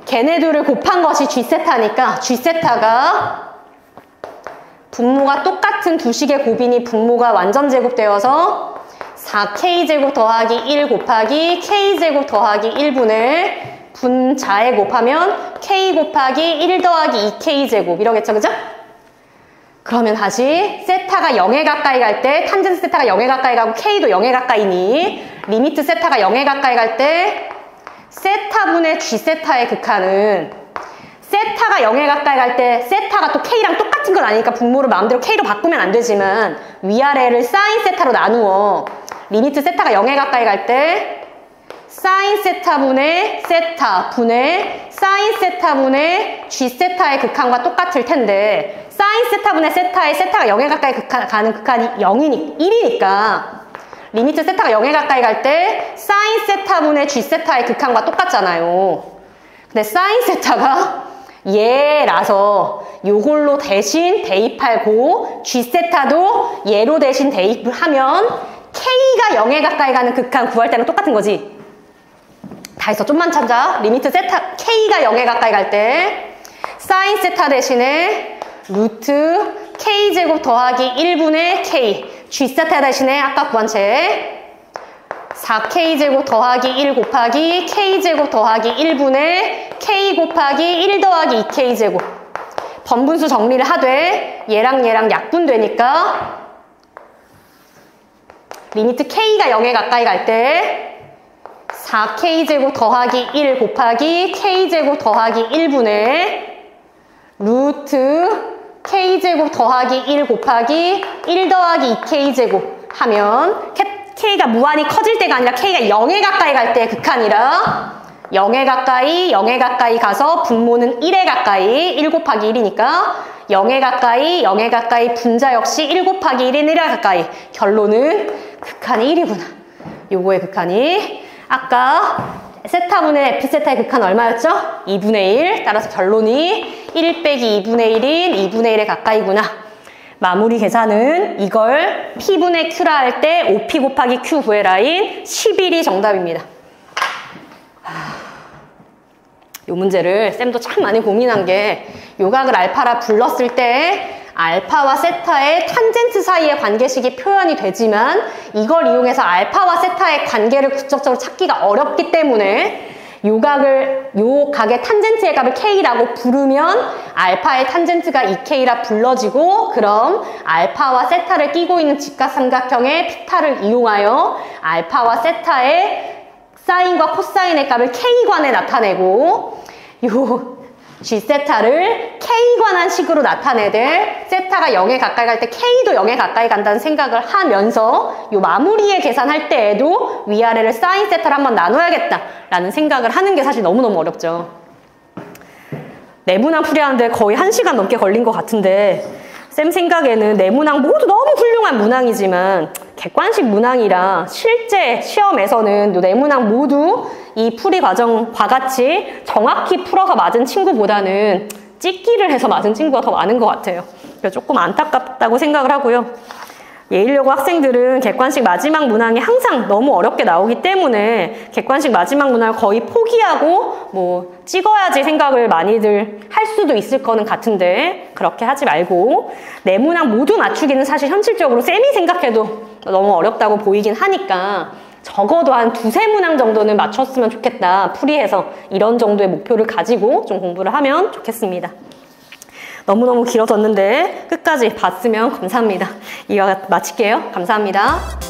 걔네들을 곱한 것이 G세타니까 G세타가 분모가 똑같은 두 식의 곱이니 분모가 완전 제곱되어서 4K제곱 더하기 1 곱하기 K제곱 더하기 1분을 분자에 곱하면 K 곱하기 1 더하기 2K제곱 이러겠죠, 그죠? 그러면 다시 세타가 0에 가까이 갈 때 탄젠트 세타가 0에 가까이 가고 K도 0에 가까이니 리미트 세타가 0에 가까이 갈 때 세타분의 G세타의 극한은 세타가 0에 가까이 갈 때 세타가 또 K랑 똑같은 건 아니니까 분모를 마음대로 K로 바꾸면 안 되지만 위아래를 사인 세타로 나누어 리미트 세타가 0에 가까이 갈 때 사인 세타분의 세타 분의 사인 세타분의 G세타의 극한과 똑같을 텐데 사인 세타분의 세타의 세타가 0에 가까이 가는 극한이 1이니까 리미트 세타가 0에 가까이 갈 때 사인 세타분의 G세타의 극한과 똑같잖아요. 근데 사인 세타가 얘라서 요걸로 대신 대입하고 G세타도 얘로 대신 대입을 하면 K가 0에 가까이 가는 극한 구할 때랑 똑같은 거지. 다 했어. 좀만 참자. 리미트 세타 K가 0에 가까이 갈 때 사인 세타 대신에 루트 K제곱 더하기 1분의 K G세타 대신에 아까 구한 채 4K제곱 더하기 1 곱하기 K제곱 더하기 1분의 K 곱하기 1 더하기 2K제곱 번분수 정리를 하되 얘랑 얘랑 약분되니까 리미트 K가 0에 가까이 갈 때 4K제곱 더하기 1 곱하기 K제곱 더하기 1분의 루트 K제곱 더하기 1 곱하기 1 더하기 2K제곱 하면 K가 무한히 커질 때가 아니라 K가 0에 가까이 갈 때 극한이라 0에 가까이 가서 분모는 1에 가까이 1 곱하기 1이니까 0에 가까이 분자 역시 1 곱하기 1인 1에 가까이 결론은 극한이 1이구나. 요거의 극한이 아까 세타분의 F세타의 극한 얼마였죠? 2분의 1 따라서 결론이 1 빼기 2분의 1인 2분의 1에 가까이구나. 마무리 계산은 이걸 P분의 Q라 할 때 5P 곱하기 Q 구해라인 11이 정답입니다. 이 문제를 쌤도 참 많이 고민한 게 요각을 알파라 불렀을 때 알파와 세타의 탄젠트 사이의 관계식이 표현이 되지만 이걸 이용해서 알파와 세타의 관계를 구체적으로 찾기가 어렵기 때문에 요 각의 탄젠트의 값을 K라고 부르면 알파의 탄젠트가 2K라 불러지고 그럼 알파와 세타를 끼고 있는 직각삼각형의 피타를 이용하여 알파와 세타의 사인과 코사인의 값을 K관에 나타내고 요 G세타를 K관한 식으로 나타내되 세타가 0에 가까이 갈 때 K도 0에 가까이 간다는 생각을 하면서 요 마무리에 계산할 때에도 위아래를 사인 세타를 한번 나눠야겠다라는 생각을 하는 게 사실 너무너무 어렵죠. 내문항 풀이하는데 거의 1시간 넘게 걸린 것 같은데 쌤 생각에는 내문항 모두 너무 훌륭한 문항이지만 객관식 문항이라 실제 시험에서는 내문항 모두 이 풀이 과정과 같이 정확히 풀어서 맞은 친구보다는 찍기를 해서 맞은 친구가 더 많은 것 같아요. 그래서 조금 안타깝다고 생각을 하고요. 예일여고 학생들은 객관식 마지막 문항이 항상 너무 어렵게 나오기 때문에 객관식 마지막 문항을 거의 포기하고 뭐 찍어야지 생각을 많이들 할 수도 있을 거는 같은데 그렇게 하지 말고 네 문항 모두 맞추기는 사실 현실적으로 쌤이 생각해도 너무 어렵다고 보이긴 하니까 적어도 한 2-3문항 정도는 맞췄으면 좋겠다. 풀이해서 이런 정도의 목표를 가지고 좀 공부를 하면 좋겠습니다. 너무너무 길어졌는데 끝까지 봤으면 감사합니다. 이거 마칠게요. 감사합니다.